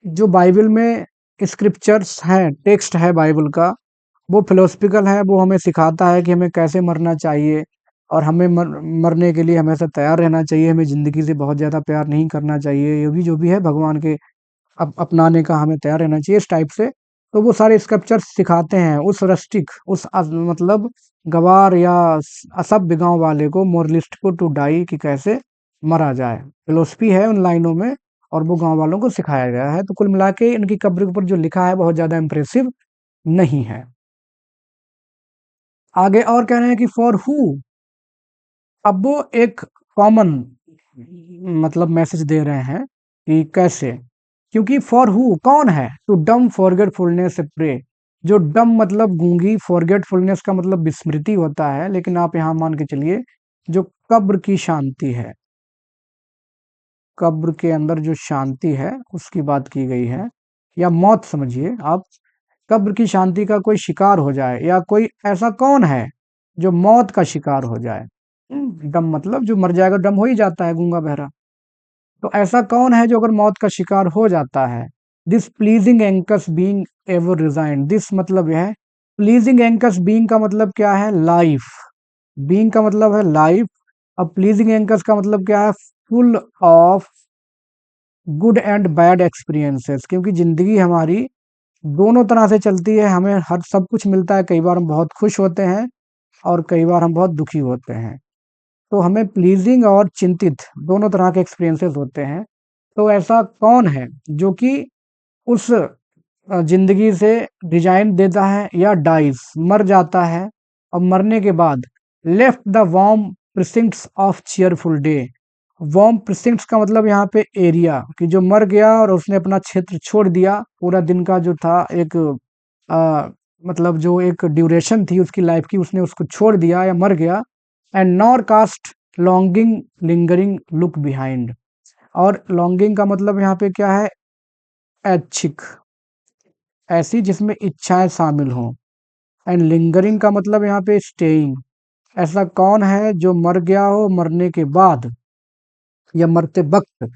जो बाइबल में स्क्रिप्चर्स हैं, टेक्स्ट है बाइबल का, वो फिलोसफिकल है, वो हमें सिखाता है कि हमें कैसे मरना चाहिए और हमें मरने के लिए हमेशा तैयार रहना चाहिए, हमें ज़िंदगी से बहुत ज़्यादा प्यार नहीं करना चाहिए, ये भी जो भी है भगवान के अपनाने का हमें तैयार रहना चाहिए, इस टाइप से। तो वो सारे स्क्रिप्चर्स सिखाते हैं उस रस्टिक, उस मतलब गँवार या असभ्य गाँव वाले को, मोरलिस्ट को, टू डाई, कि कैसे मरा जाए। फिलॉसफी है उन लाइनों में और वो गाँव वालों को सिखाया गया है। तो कुल मिला के इनकी कब्र के ऊपर जो लिखा है बहुत ज़्यादा इम्प्रेसिव नहीं है। आगे और कह रहे हैं कि फॉर हू, अब वो एक कॉमन मतलब मैसेज दे रहे हैं कि कैसे, क्योंकि फॉर हु कौन है, टू डम फॉरगेटफुलनेस प्रे। जो डम मतलब गूंगी, फॉरगेटफुलनेस का मतलब विस्मृति होता है, लेकिन आप यहाँ मान के चलिए जो कब्र की शांति है, कब्र के अंदर जो शांति है उसकी बात की गई है, या मौत समझिए आप। कब्र की शांति का कोई शिकार हो जाए, या कोई ऐसा कौन है जो मौत का शिकार हो जाए। डम मतलब जो मर जाएगा, डम हो ही जाता है, गूंगा बहरा। तो ऐसा कौन है जो अगर मौत का शिकार हो जाता है। This pleasing anxious being ever resigned, this मतलब यह है, प्लीजिंग एंकस बीइंग का मतलब क्या है, लाइफ। बीइंग का मतलब है लाइफ। अब प्लीजिंग एंकस का मतलब क्या है, full of good and bad experiences, क्योंकि जिंदगी हमारी दोनों तरह से चलती है, हमें हर सब कुछ मिलता है, कई बार हम बहुत खुश होते हैं और कई बार हम बहुत दुखी होते हैं। तो हमें प्लीजिंग और चिंतित दोनों तरह के एक्सपीरियंसेस होते हैं। तो ऐसा कौन है जो कि उस जिंदगी से रिजाइन देता है या डाइज, मर जाता है, और मरने के बाद left the warm precincts of cheerful day. Warm precincts का मतलब यहाँ पे एरिया, कि जो मर गया और उसने अपना क्षेत्र छोड़ दिया, पूरा दिन का जो था एक मतलब जो एक ड्यूरेशन थी उसकी लाइफ की, उसने उसको छोड़ दिया या मर गया। And nor cast longing lingering look behind. और लॉन्गिंग का मतलब यहाँ पे क्या है, ऐच्छिक, ऐसी जिसमें इच्छाएं शामिल हों। एंड लिंगरिंग का मतलब यहाँ पे स्टेइंग। ऐसा कौन है जो मर गया हो, मरने के बाद या मरते वक्त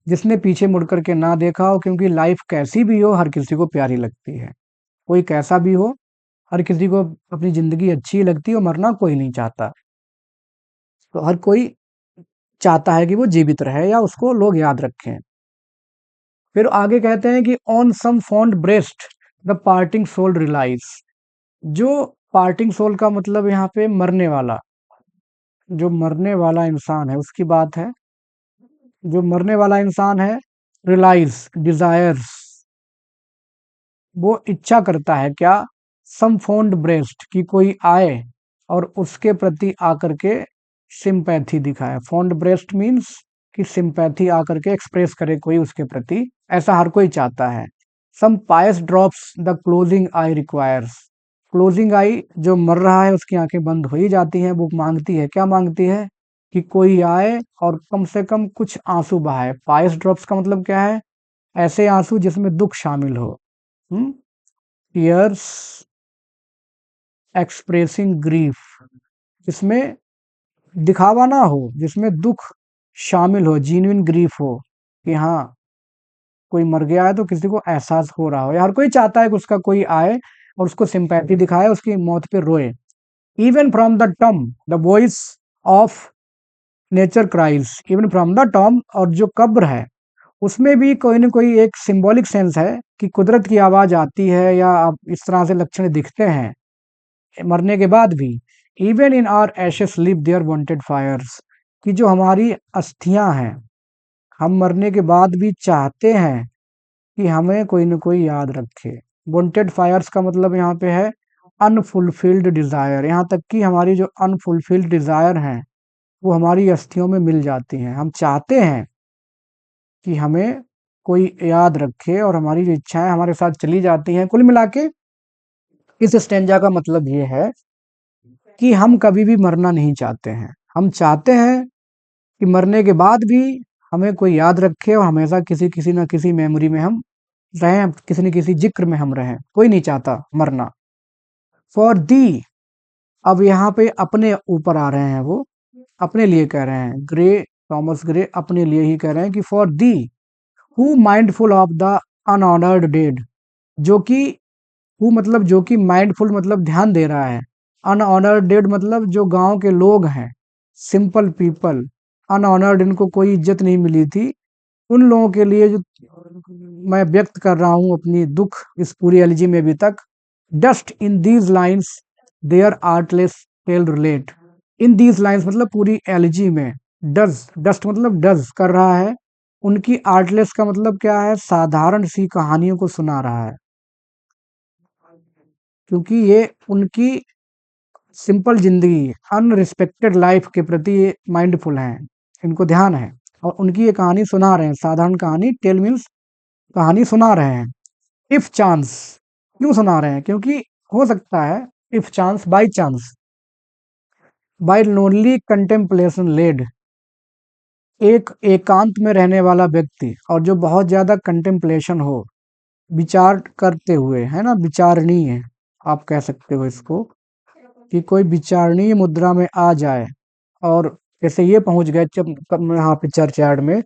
जिसने पीछे मुड़ करके ना देखा हो, क्योंकि लाइफ कैसी भी हो हर किसी को प्यारी लगती है। कोई कैसा भी हो, हर किसी को अपनी जिंदगी अच्छी लगती है, और मरना कोई नहीं चाहता। तो हर कोई चाहता है कि वो जीवित रहे या उसको लोग याद रखें। फिर आगे कहते हैं कि on some fond breast the parting soul relies. जो पार्टिंग सोल का मतलब यहाँ पे मरने वाला, जो मरने वाला इंसान है उसकी बात है। जो मरने वाला इंसान है, रिलाइज, डिजायर्स, वो इच्छा करता है क्या, सम फॉन्ड ब्रेस्ट, कि कोई आए और उसके प्रति आकर के सिंपैथी दिखाए। फॉन्ड ब्रेस्ट मीन्स कि सिंपैथी आकर के एक्सप्रेस करे कोई उसके प्रति, ऐसा हर कोई चाहता है। Some pious drops the closing eye requires. Closing eye, जो मर रहा है उसकी आंखें बंद हो ही जाती हैं, वो मांगती है, क्या मांगती है, कि कोई आए और कम से कम कुछ आंसू बहाए। पायस ड्रॉप्स का मतलब क्या है, ऐसे आंसू जिसमें दुख शामिल हो। टीयर्स एक्सप्रेसिंग ग्रीफ, जिसमें दिखावा ना हो, जिसमें दुख शामिल हो, जीन्युइन ग्रीफ हो, कि हाँ कोई मर गया है तो किसी को एहसास हो रहा हो, या हर कोई चाहता है कि उसका कोई आए और उसको सिंपैथी दिखाए, उसकी मौत पे रोए। Even from the term the voice of nature cries, even from the term, और जो कब्र है उसमें भी कोई ना कोई एक सिंबॉलिक सेंस है कि कुदरत की आवाज आती है, या आप इस तरह से लक्षण दिखते हैं मरने के बाद भी। Even in our ashes live their wonted fires, कि जो हमारी अस्थियां हैं, हम मरने के बाद भी चाहते हैं कि हमें कोई न कोई याद रखे। वांटेड फायर्स का मतलब यहाँ पे है अनफुलफिल्ड डिजायर, यहाँ तक कि हमारी जो अनफुलफिल्ड डिजायर हैं वो हमारी अस्थियों में मिल जाती हैं। हम चाहते हैं कि हमें कोई याद रखे और हमारी जो इच्छाएं हमारे साथ चली जाती हैं। कुल मिला के इस स्टेंजा का मतलब ये है कि हम कभी भी मरना नहीं चाहते हैं, हम चाहते हैं कि मरने के बाद भी हमें कोई याद रखे और हमेशा किसी किसी न किसी मेमोरी में हम रहें, किसी न किसी जिक्र में हम रहें। कोई नहीं चाहता मरना। फॉर दी, अब यहाँ पे अपने ऊपर आ रहे हैं वो, अपने लिए कह रहे हैं। ग्रे, थॉमस ग्रे अपने लिए ही कह रहे हैं कि for thee who mindful of the unhonoured dead, जो कि हु मतलब जो कि माइंडफुल मतलब ध्यान दे रहा है, अनऑनर्ड डेड मतलब जो गांव के लोग हैं, सिंपल पीपल, अनऑनर्ड इनको कोई इज्जत नहीं मिली थी, उन लोगों के लिए जो मैं व्यक्त कर रहा हूँ अपनी दुख इस पूरी एलिजी में अभी तक। Dust in these lines their artless tale relate, in these lines मतलब पूरी एलिजी में, डज डस्ट मतलब डज कर रहा है, उनकी आर्टलेस का मतलब क्या है, साधारण सी कहानियों को सुना रहा है, क्योंकि ये उनकी सिंपल जिंदगी, अनरिस्पेक्टेड लाइफ के प्रति ये माइंडफुल हैं, इनको ध्यान है और उनकी ये कहानी सुना रहे हैं। साधारण कहानी, टेल मीन्स कहानी सुना रहे हैं। इफ चांस, क्यों सुना रहे हैं, क्योंकि हो सकता है, if chance by chance, by lonely contemplation led, एक एकांत में रहने वाला व्यक्ति और जो बहुत ज्यादा कंटेम्पलेशन हो, विचार करते हुए, है ना, विचारणीय आप कह सकते हो इसको, कि कोई विचारणीय मुद्रा में आ जाए और जैसे ये पहुंच गए जब यहाँ पे चर्च में,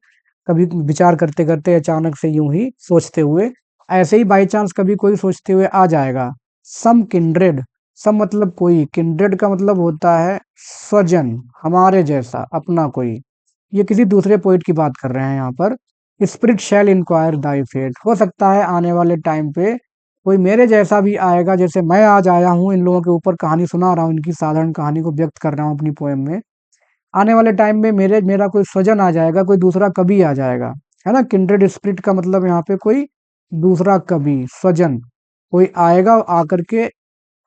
कभी विचार करते करते अचानक से यूं ही सोचते हुए, ऐसे ही बाई चांस कभी कोई सोचते हुए आ जाएगा। सम किंड्रेड, सम मतलब कोई, किंड्रेड का मतलब होता है स्वजन, हमारे जैसा, अपना कोई। ये किसी दूसरे पोइट की बात कर रहे हैं यहाँ पर। स्पिरिट शैल इंक्वायर दाई फेट, हो सकता है आने वाले टाइम पे कोई मेरे जैसा भी आएगा, जैसे मैं आज आया हूँ इन लोगों के ऊपर कहानी सुना रहा हूँ, इनकी साधारण कहानी को व्यक्त कर रहा हूँ अपनी पोएम में। आने वाले टाइम में मेरा कोई स्वजन आ जाएगा, कोई दूसरा कवि आ जाएगा, है ना। किंड्रेड स्पिरिट का मतलब यहाँ पे कोई दूसरा कवि, स्वजन कोई आएगा आकर के,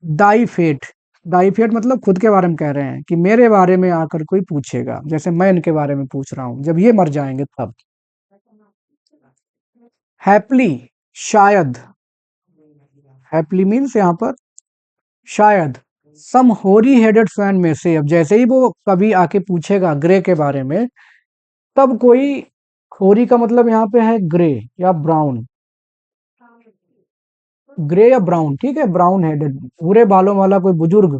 दाई फेट, दाई फेट मतलब खुद के बारे में कह रहे हैं कि मेरे बारे में आकर कोई पूछेगा, जैसे मैं इनके बारे में पूछ रहा हूँ, जब ये मर जाएंगे तब। हैप्पली, शायद, हैप्पली मीन्स यहाँ पर शायद, सम होरी हेडेड फैन में से, अब जैसे ही वो कभी आके पूछेगा ग्रे के बारे में, तब कोई, होरी का मतलब यहाँ पे है ग्रे या ब्राउन, ग्रे या ब्राउन, ठीक है, ब्राउन हेडेड, भूरे बालों वाला कोई बुजुर्ग,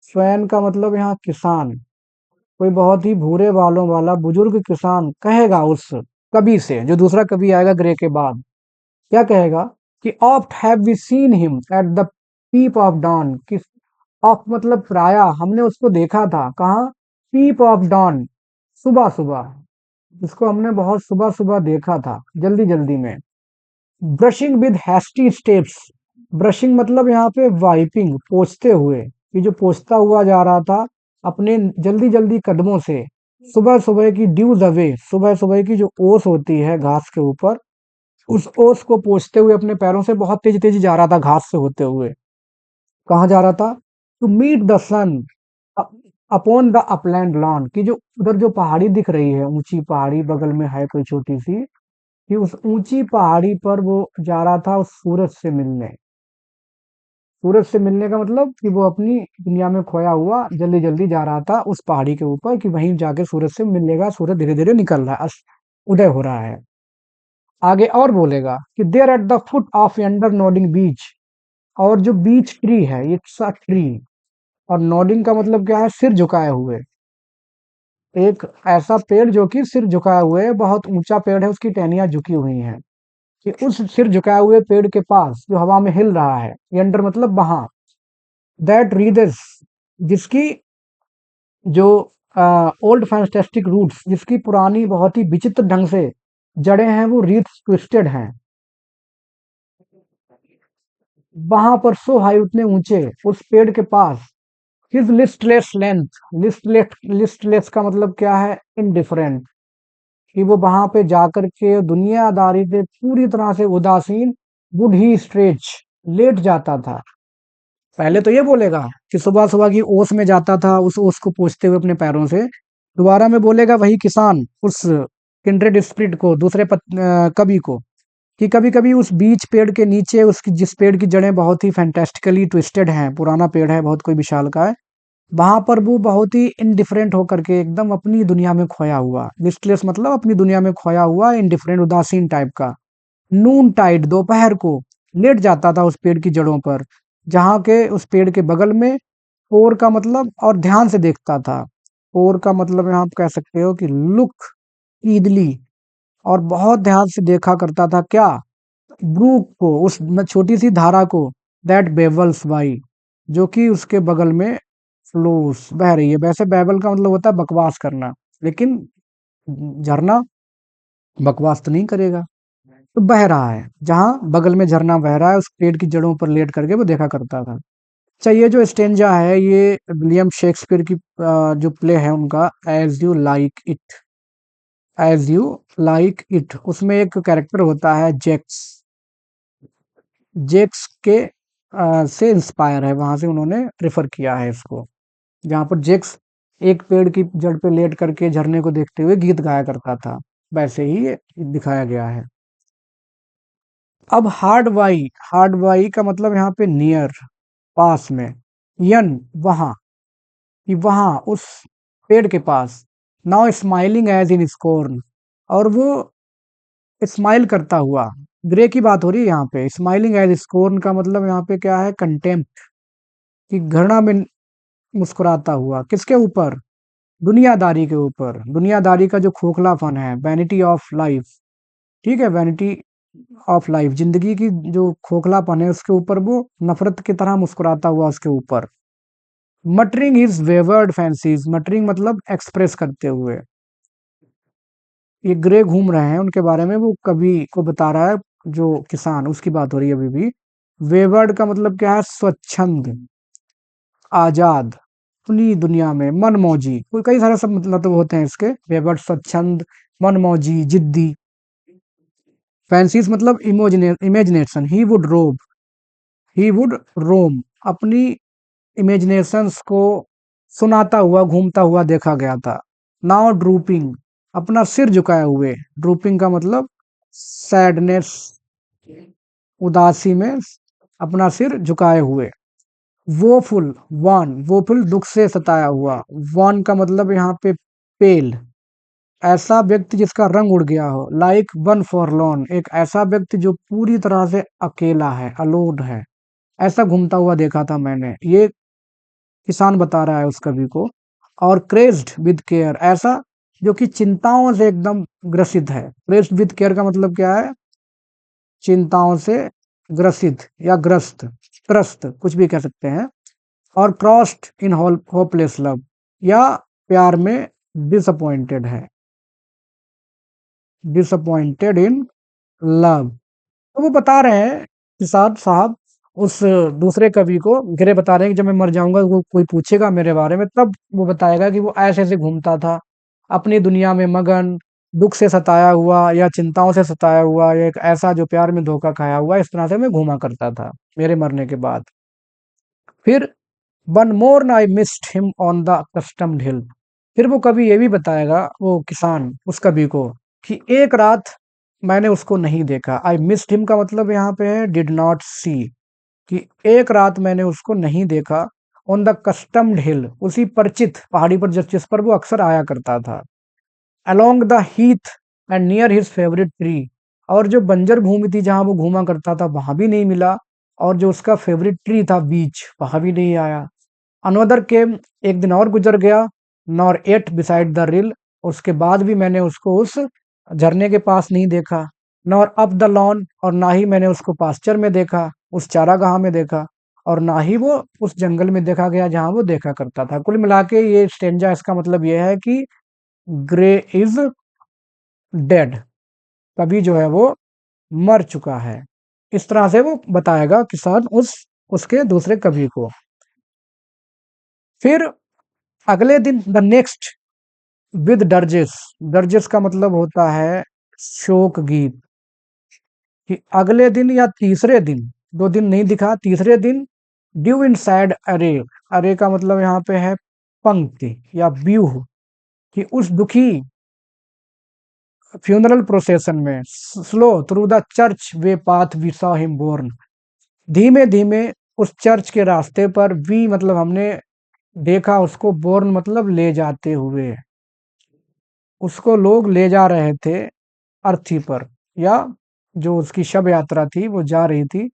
स्वैन का मतलब यहाँ किसान, कोई बहुत ही भूरे बालों वाला बुजुर्ग किसान कहेगा उस कवि से, जो दूसरा कवि आएगा ग्रे के बाद, क्या कहेगा कि oft have we seen him at the peep of dawn, कि ऑफ मतलब प्रायः हमने उसको देखा था, कहाँ, पीप ऑफ डॉन, सुबह सुबह, इसको हमने बहुत सुबह सुबह देखा था, जल्दी जल्दी में। Brushing with hasty steps, brushing मतलब यहाँ पे वाइपिंग, पोंछते हुए, ये जो पोंछता हुआ जा रहा था अपने जल्दी जल्दी कदमों से, सुबह सुबह की ड्यूज अवे, सुबह सुबह की जो ओस होती है घास के ऊपर, उस ओस को पोंछते हुए अपने पैरों से बहुत तेजी तेजी जा रहा था घास से होते हुए। कहाँ जा रहा था, to meet the sun upon the upland lawn, की जो उधर जो पहाड़ी दिख रही है, ऊंची पहाड़ी बगल में है कोई छोटी सी, कि उस ऊंची पहाड़ी पर वो जा रहा था उस सूरज से मिलने। सूरज से मिलने का मतलब कि वो अपनी दुनिया में खोया हुआ जल्दी जल्दी जा रहा था उस पहाड़ी के ऊपर, कि वहीं जाके सूरज से मिलेगा, सूरज धीरे धीरे निकल रहा है, उदय हो रहा है। आगे और बोलेगा कि there at the foot of yonder nodding beech, और जो बीच ट्री है, इट्स अ ट्री, और नोडिंग का मतलब क्या है, सिर झुकाए हुए, एक ऐसा पेड़ जो कि सिर झुकाए हुए है, बहुत ऊंचा पेड़ है, उसकी टहनियां झुकी हुई हैं, कि उस सिर झुकाए हुए पेड़ के पास जो हवा में हिल रहा है, यंडर मतलब वहां, दैट रीडर्स, जिसकी जो ओल्ड फैंटास्टिक रूट्स, जिसकी पुरानी बहुत ही विचित्र ढंग से जड़ें हैं, वो रीड्स ट्विस्टेड हैं, वहां पर सो हाई, उतने ऊंचे, उस पेड़ के पास, his listless length, listless, listless का मतलब क्या है, इनडिफरेंट, कि वो वहां पे जाकर के दुनियादारी से पूरी तरह से उदासीन, वुड ही स्ट्रेच, लेट जाता था। पहले तो ये बोलेगा कि सुबह सुबह की ओस में जाता था, उस ओस को पोंछते हुए अपने पैरों से, दोबारा में बोलेगा वही किसान उस किंड्रेड स्पिरिट को, दूसरे कवि को, कि कभी कभी उस बीच पेड़ के नीचे, उसकी जिस पेड़ की जड़ें बहुत ही फैंटास्टिकली ट्विस्टेड हैं, पुराना पेड़ है बहुत, कोई विशाल का है, वहां पर वो बहुत ही इनडिफरेंट होकर के एकदम अपनी दुनिया में खोया हुआ, लिस्टलेस मतलब अपनी दुनिया में खोया हुआ, इनडिफरेंट उदासीन टाइप का। नून टाइड दोपहर को लेट जाता था उस पेड़ की जड़ों पर, जहाँ के उस पेड़ के बगल में ओर का मतलब और ध्यान से देखता था। ओर का मतलब यहाँ आप कह सकते हो कि लुक ईदली, और बहुत ध्यान से देखा करता था क्या, ब्रूक को, उस छोटी सी धारा को, दैट बेवल्स बाई, जो कि उसके बगल में फ्लोस बह रही है। वैसे बेबल का मतलब होता है बकवास करना, लेकिन झरना बकवास तो नहीं करेगा। तो बह रहा है, जहाँ बगल में झरना बह रहा है, उस पेड़ की जड़ों पर लेट करके वो देखा करता था। अच्छा, ये जो स्टेंजा है ये विलियम शेक्सपियर की जो प्ले है उनका, as you like it, as you like it, उसमें एक कैरेक्टर होता है जेक्स, जेक्स के से इंस्पायर है, वहां से उन्होंने रेफर किया है इसको, जहाँ पर जेक्स एक पेड़ की जड़ पे लेट करके झरने को देखते हुए गीत गाया करता था, वैसे ही ये दिखाया गया है। अब हार्ड वाई का मतलब यहाँ पे नियर, पास में, यन वहां, कि वहां उस पेड़ के पास, नाउ स्माइलिंग एज इन स्कोर्न, और वो स्माइल करता हुआ, ग्रे की बात हो रही है यहाँ पे, स्माइलिंग एज स्कोर्न का मतलब यहाँ पे क्या है, कंटेम्प्ट, कि घृणा में मुस्कुराता हुआ, किसके ऊपर, दुनियादारी के ऊपर, दुनियादारी का जो खोखलापन है, वैनिटी ऑफ लाइफ, ठीक है, वैनिटी ऑफ लाइफ, जिंदगी की जो खोखलापन है उसके ऊपर वो नफरत की तरह मुस्कुराता हुआ उसके ऊपर। Muttering is wayward fancies, muttering मतलब एक्सप्रेस करते हुए, ये ग्रे घूम रहे हैं उनके बारे में, वो कवि को बता रहा है, जो किसान, उसकी बात हो रही है अभी भी। वेवर्ड का मतलब क्या है, स्वच्छंद, आजाद, अपनी दुनिया में मनमौजी, कोई कई सारे सब मतलब होते हैं इसके, वेवर्ड स्वच्छंद, मनमौजी, जिद्दी। फैंसीज मतलब इमेजिनेशन, ही वुड रोम, अपनी इमेजिनेशंस को सुनाता हुआ, घूमता हुआ देखा गया था। नाउ ड्रूपिंग, अपना सिर झुकाए हुए, ड्रूपिंग का मतलब सैडनेस, उदासी में अपना सिर झुकाए हुए। वोफुल वन, वोफुल दुख से सताया हुआ, वन का मतलब यहाँ पे पेल, ऐसा व्यक्ति जिसका रंग उड़ गया हो, लाइक वन फॉरलॉन, एक ऐसा व्यक्ति जो पूरी तरह से अकेला है, अलोन है, ऐसा घूमता हुआ देखा था मैंने, ये किसान बता रहा है उस कवि को। और क्रेज्ड विद केयर, ऐसा जो कि चिंताओं से एकदम ग्रसित है, क्रेज्ड विद केयर का मतलब क्या है, चिंताओं से ग्रसित या ग्रस्त, त्रस्त, कुछ भी कह सकते हैं। और क्रॉस्ड इन होपलेस लव, या प्यार में डिसअपॉइंटेड है, डिसअपॉइंटेड इन लव। तो वो बता रहे हैं किसान साहब उस दूसरे कवि को, गिरे बता रहे हैं कि जब मैं मर जाऊंगा वो कोई पूछेगा मेरे बारे में, तब वो बताएगा कि वो ऐसे ऐसे घूमता था, अपनी दुनिया में मगन, दुख से सताया हुआ या चिंताओं से सताया हुआ, या एक ऐसा जो प्यार में धोखा खाया हुआ, इस तरह से मैं घूमा करता था मेरे मरने के बाद। फिर one more I missed him on the customed hill, फिर वो कवि ये भी बताएगा, वो किसान उस कवि को, कि एक रात मैंने उसको नहीं देखा, आई मिस्ड हिम का मतलब यहाँ पे है डिड नॉट सी, कि एक रात मैंने उसको नहीं देखा, ऑन द कस्टम्ड हिल, उसी परिचित पहाड़ी पर जिस पर वो अक्सर आया करता था, along the Heath and near his favourite tree, और जो बंजर भूमि थी जहां वो घूमा करता था वहां भी नहीं मिला, और जो उसका फेवरेट ट्री था बीच, वहां भी नहीं आया। अनदर केम, एक दिन और गुजर गया, नॉर एट बिसाइड द रिल, उसके बाद भी मैंने उसको उस झरने के पास नहीं देखा, नॉर अप द लॉन, और ना ही मैंने उसको पास्चर में देखा, उस चारागाह में देखा, और ना ही वो उस जंगल में देखा गया जहां वो देखा करता था। कुल मिला के ये स्टेंजा, इसका मतलब ये है कि ग्रे इज डेड, कवि जो है वो मर चुका है, इस तरह से वो बताएगा किसान उस उसके दूसरे कवि को। फिर अगले दिन द नेक्स्ट विद डर्जेस, डर्जेस का मतलब होता है शोक गीत, कि अगले दिन या तीसरे दिन, दो दिन नहीं दिखा, तीसरे दिन ड्यू इन सैड अरे, अरे का मतलब यहाँ पे है पंक्ति या व्यूह, कि उस दुखी फ्यूनरल प्रोसेशन में, slow through the church way path we saw him borne, धीमे धीमे उस चर्च के रास्ते पर, वी मतलब हमने देखा उसको बोर्न मतलब ले जाते हुए, उसको लोग ले जा रहे थे अर्थी पर, या जो उसकी शव यात्रा थी वो जा रही थी,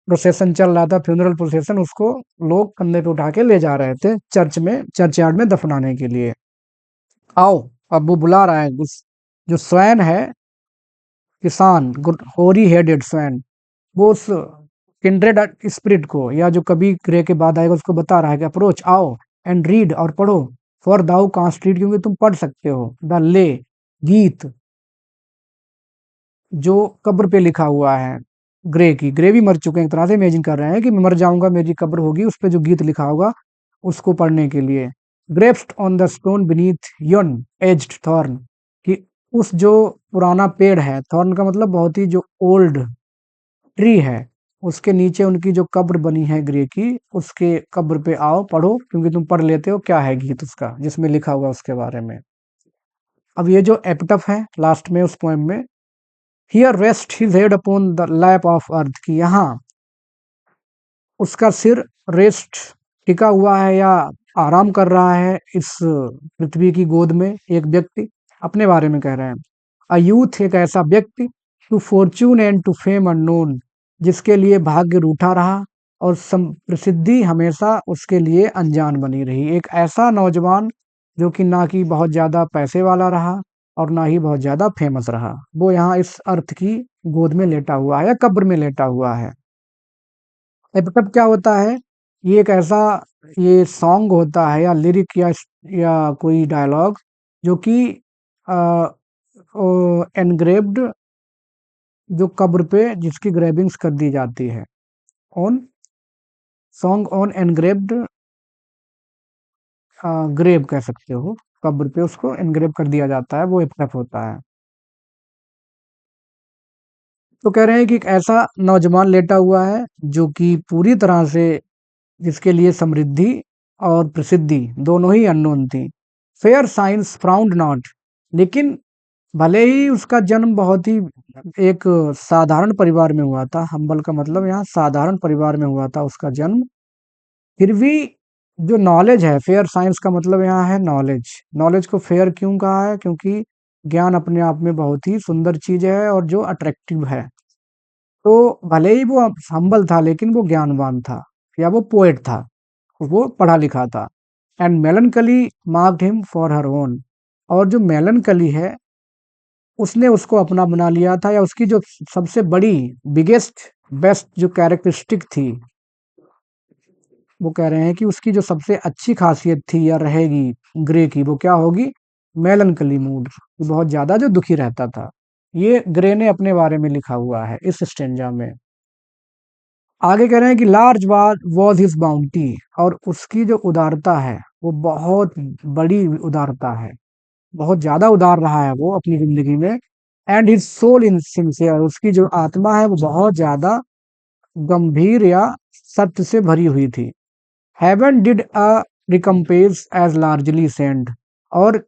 प्रोसेशन चल रहा था, फ्यूनरल प्रोसेशन, उसको लोग कंधे पे उठा के ले जा रहे थे चर्च में, चर्च यार्ड में दफनाने के लिए। आओ, अब वो बुला रहा है जो स्वैन है, किसान, होरी हेडेड स्वैन, वो उस किंड्रेड स्पिरिट को, या जो कभी ग्रे के बाद आएगा, उसको बता रहा है कि अप्रोच, आओ एंड रीड, और पढ़ो, फॉर दाउ कांस्ट रीड, क्योंकि तुम पढ़ सकते हो, द ले, गीत, जो कब्र पे लिखा हुआ है ग्रे की। ग्रे भी मर चुके हैं, एक तरह से इमेजिन कर रहे हैं कि मैं मर जाऊंगा, मेरी कब्र होगी, उस पे जो गीत लिखा होगा उसको पढ़ने के लिए। Graved on the stone beneath yon aged thorn, कि उस जो पुराना पेड़ है, थॉर्न का मतलब बहुत ही जो ओल्ड ट्री है, उसके नीचे उनकी जो कब्र बनी है ग्रे की, उसके कब्र पे आओ, पढ़ो, क्योंकि तुम पढ़ लेते हो क्या है गीत उसका जिसमें लिखा हुआ उसके बारे में। अब ये जो एपिटफ है लास्ट में उस पोएम में, here rest his head upon the lap of earth, की यहाँ उसका सिर रेस्ट, टिका हुआ है या आराम कर रहा है इस पृथ्वी की गोद में, एक व्यक्ति अपने बारे में कह रहे हैं। अ यूथ, एक ऐसा व्यक्ति, to fortune and to fame unknown, जिसके लिए भाग्य रूठा रहा और प्रसिद्धि हमेशा उसके लिए अनजान बनी रही। एक ऐसा नौजवान जो कि ना कि बहुत ज्यादा पैसे वाला रहा और ना ही बहुत ज्यादा फेमस रहा, वो यहाँ इस अर्थ की गोद में लेटा हुआ है या कब्र में लेटा हुआ है। एपिटफ क्या होता है? ये एक ऐसा, ये सॉन्ग होता है या लिरिक या कोई डायलॉग जो कि एनग्रेव्ड, जो कब्र पे जिसकी ग्रेविंग्स कर दी जाती है, on song on engraved grave कह सकते हो, कब्र पे उसको एनग्रेव कर दिया जाता है, वो एपिटफ होता है। तो कह रहे हैं कि एक ऐसा नौजवान लेटा हुआ है जो कि पूरी तरह से, जिसके लिए समृद्धि और प्रसिद्धि दोनों ही अननोन थी। फेयर साइंस फ्राउंड नॉट, लेकिन भले ही उसका जन्म बहुत ही एक साधारण परिवार में हुआ था, हम्बल का मतलब यहाँ साधारण परिवार में हुआ था उसका जन्म, फिर भी जो नॉलेज है, फेयर साइंस का मतलब यहाँ है नॉलेज। नॉलेज को फेयर क्यों कहा है? क्योंकि ज्ञान अपने आप में बहुत ही सुंदर चीज है और जो अट्रैक्टिव है। तो भले ही वो हम्बल था, लेकिन वो ज्ञानवान था, या वो पोएट था, वो पढ़ा लिखा था। And मेलनकली marked him for her own, और जो मेलनकली है उसने उसको अपना बना लिया था, या उसकी जो सबसे बड़ी, बिगेस्ट, बेस्ट जो कैरेक्टरिस्टिक थी, वो कह रहे हैं कि उसकी जो सबसे अच्छी खासियत थी या रहेगी ग्रे की, वो क्या होगी? मेलनकली मूड, बहुत ज्यादा जो दुखी रहता था। ये ग्रे ने अपने बारे में लिखा हुआ है इस स्टेंजा में। आगे कह रहे हैं कि लार्ज वॉज हिज बाउंटी, और उसकी जो उदारता है वो बहुत बड़ी उदारता है, बहुत ज्यादा उदार रहा है वो अपनी जिंदगी में। And his soul in sincere, उसकी जो आत्मा है वो बहुत ज्यादा गंभीर या सत्य से भरी हुई थी। Heaven did a recompense as largely send, और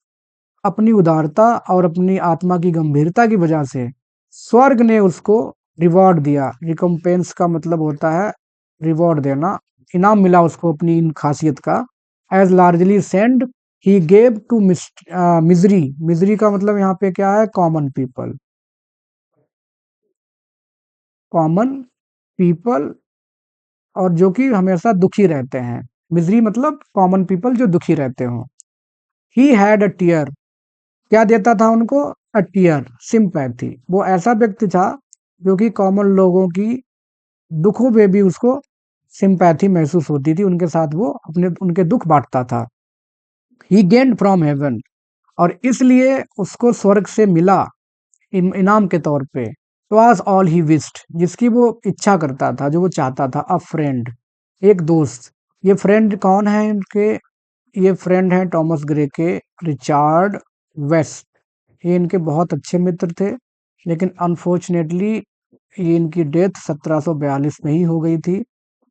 अपनी उदारता और अपनी आत्मा की गंभीरता की वजह से स्वर्ग ने उसको रिवॉर्ड दिया। रिकम्पेंस का मतलब होता है रिवॉर्ड देना, इनाम मिला उसको अपनी इन खासियत का। As largely send he gave to misery, misery का मतलब यहाँ पे क्या है? कॉमन पीपल, कॉमन पीपल, और जो कि हमेशा दुखी रहते हैं। मिजरी मतलब कॉमन पीपल जो दुखी रहते हो। ही हैड अ टीयर, क्या देता था उनको? अ टीयर, सिंपैथी, वो ऐसा व्यक्ति था जो कि कॉमन लोगों की दुखों में भी उसको सिंपैथी महसूस होती थी, उनके साथ वो अपने उनके दुख बांटता था। ही गेन्ड फ्रॉम हेवन, और इसलिए उसको स्वर्ग से मिला इनाम के तौर पे, वाज ऑल ही विस्ड, जिसकी वो इच्छा करता था, जो वो चाहता था। अ फ्रेंड, एक दोस्त। ये फ्रेंड कौन है इनके? ये फ्रेंड हैं टॉमस ग्रे के, रिचार्ड वेस्ट। ये इनके बहुत अच्छे मित्र थे, लेकिन अनफॉर्चुनेटली ये इनकी डेथ 1742 में ही हो गई थी,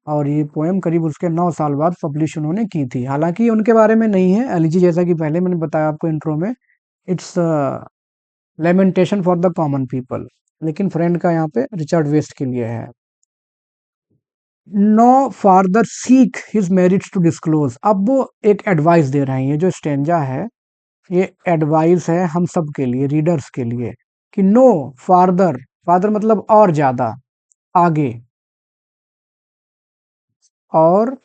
और ये पोएम करीब उसके 9 साल बाद पब्लिश उन्होंने की थी। हालांकि ये उनके बारे में नहीं है, एलिजी, जैसा कि पहले मैंने बताया आपको इंट्रो में, it's lamentation for the common people, लेकिन फ्रेंड का यहाँ पे रिचर्ड वेस्ट के लिए है। No farther seek his merits to disclose. अब वो एक एडवाइस दे रहे हैं, ये जो स्टेंजा है ये एडवाइस है हम सब के लिए, रीडर्स के लिए, कि नो फार्दर, फादर मतलब और ज्यादा, आगे, और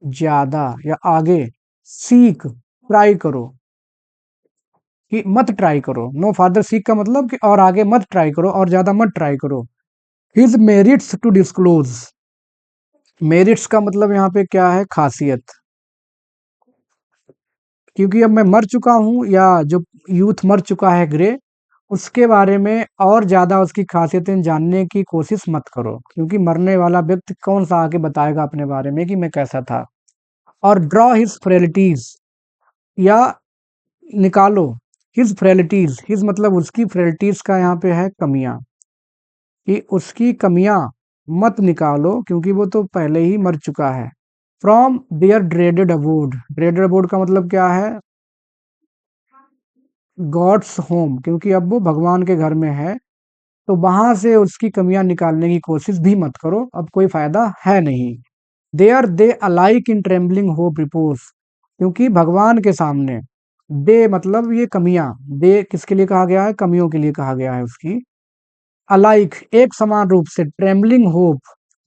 ज्यादा या आगे, सीक, ट्राई करो, कि मत ट्राई करो। नो फादर सीक का मतलब कि और आगे मत ट्राई करो, और ज्यादा मत ट्राई करो। His merits to disclose, merits का मतलब यहाँ पे क्या है, खासियत। क्योंकि अब मैं मर चुका हूँ, या जो यूथ मर चुका है ग्रे, उसके बारे में और ज्यादा उसकी खासियतें जानने की कोशिश मत करो, क्योंकि मरने वाला व्यक्ति कौन सा आके बताएगा अपने बारे में कि मैं कैसा था। और ड्रॉ हिज फ्रेलिटीज, या निकालो, हिज फ्रेलिटीज, हिज मतलब उसकी, फ्रेलिटीज का यहाँ पे है कमियां, कि उसकी कमियां मत निकालो, क्योंकि वो तो पहले ही मर चुका है। From their dreaded abode, dreaded abode का मतलब क्या है, गॉड्स होम, क्योंकि अब वो भगवान के घर में है, तो वहां से उसकी कमियां निकालने की कोशिश भी मत करो, अब कोई फायदा है नहीं। There they alike in trembling hope repose, क्योंकि भगवान के सामने, दे मतलब ये कमियां, दे किसके लिए कहा गया है, कमियों के लिए कहा गया है उसकी। अलाइक एक समान रूप से, ट्रेम्बलिंग होप,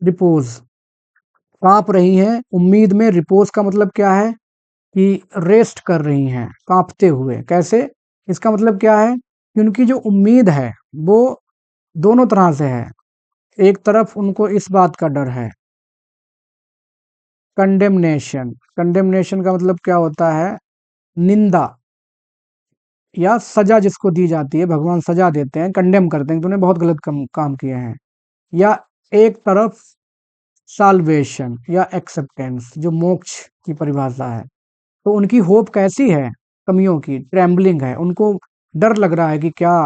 रिपोज कांप रही हैं उम्मीद में, रिपोज का मतलब क्या है, कि रेस्ट कर रही हैं कांपते हुए। कैसे, इसका मतलब क्या है कि उनकी जो उम्मीद है वो दोनों तरह से है। एक तरफ उनको इस बात का डर है, कंडेमनेशन, कंडेमनेशन का मतलब क्या होता है, निंदा या सजा जिसको दी जाती है, भगवान सजा देते हैं, कंडेम करते हैं, तूने बहुत गलत काम किए हैं। या एक तरफ साल्वेशन या एक्सेप्टेंस, जो मोक्ष की परिभाषा है। तो उनकी होप कैसी है, कमियों की, ट्रेम्बलिंग है, उनको डर लग रहा है कि क्या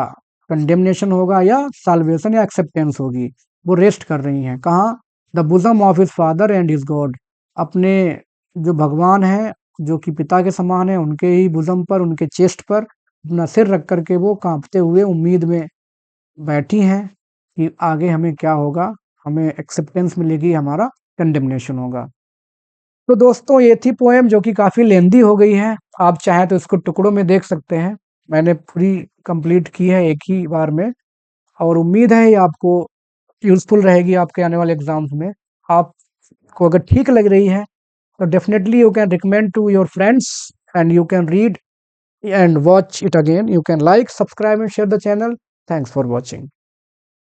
कंडेमनेशन होगा या साल्वेशन या एक्सेप्टेंस होगी। वो रेस्ट कर रही हैं कहाँ, the bosom of his father and his God, अपने जो भगवान है, जो कि पिता के समान है, उनके ही बुजम पर, उनके चेस्ट पर अपना सिर रख करके वो कांपते हुए उम्मीद में बैठी हैं कि आगे हमें क्या होगा, हमें एक्सेप्टेंस मिलेगी, हमारा कंडेमनेशन होगा। तो दोस्तों ये थी पोएम, जो कि काफी लेंदी हो गई है, आप चाहें तो इसको टुकड़ों में देख सकते हैं। मैंने पूरी कंप्लीट की है एक ही बार में, और उम्मीद है ये आपको यूजफुल रहेगी आपके आने वाले एग्जाम्स में। आपको अगर ठीक लग रही है तो definitely you can recommend to your friends, and you can read and watch it again. You can like, subscribe and share the channel. Thanks for watching.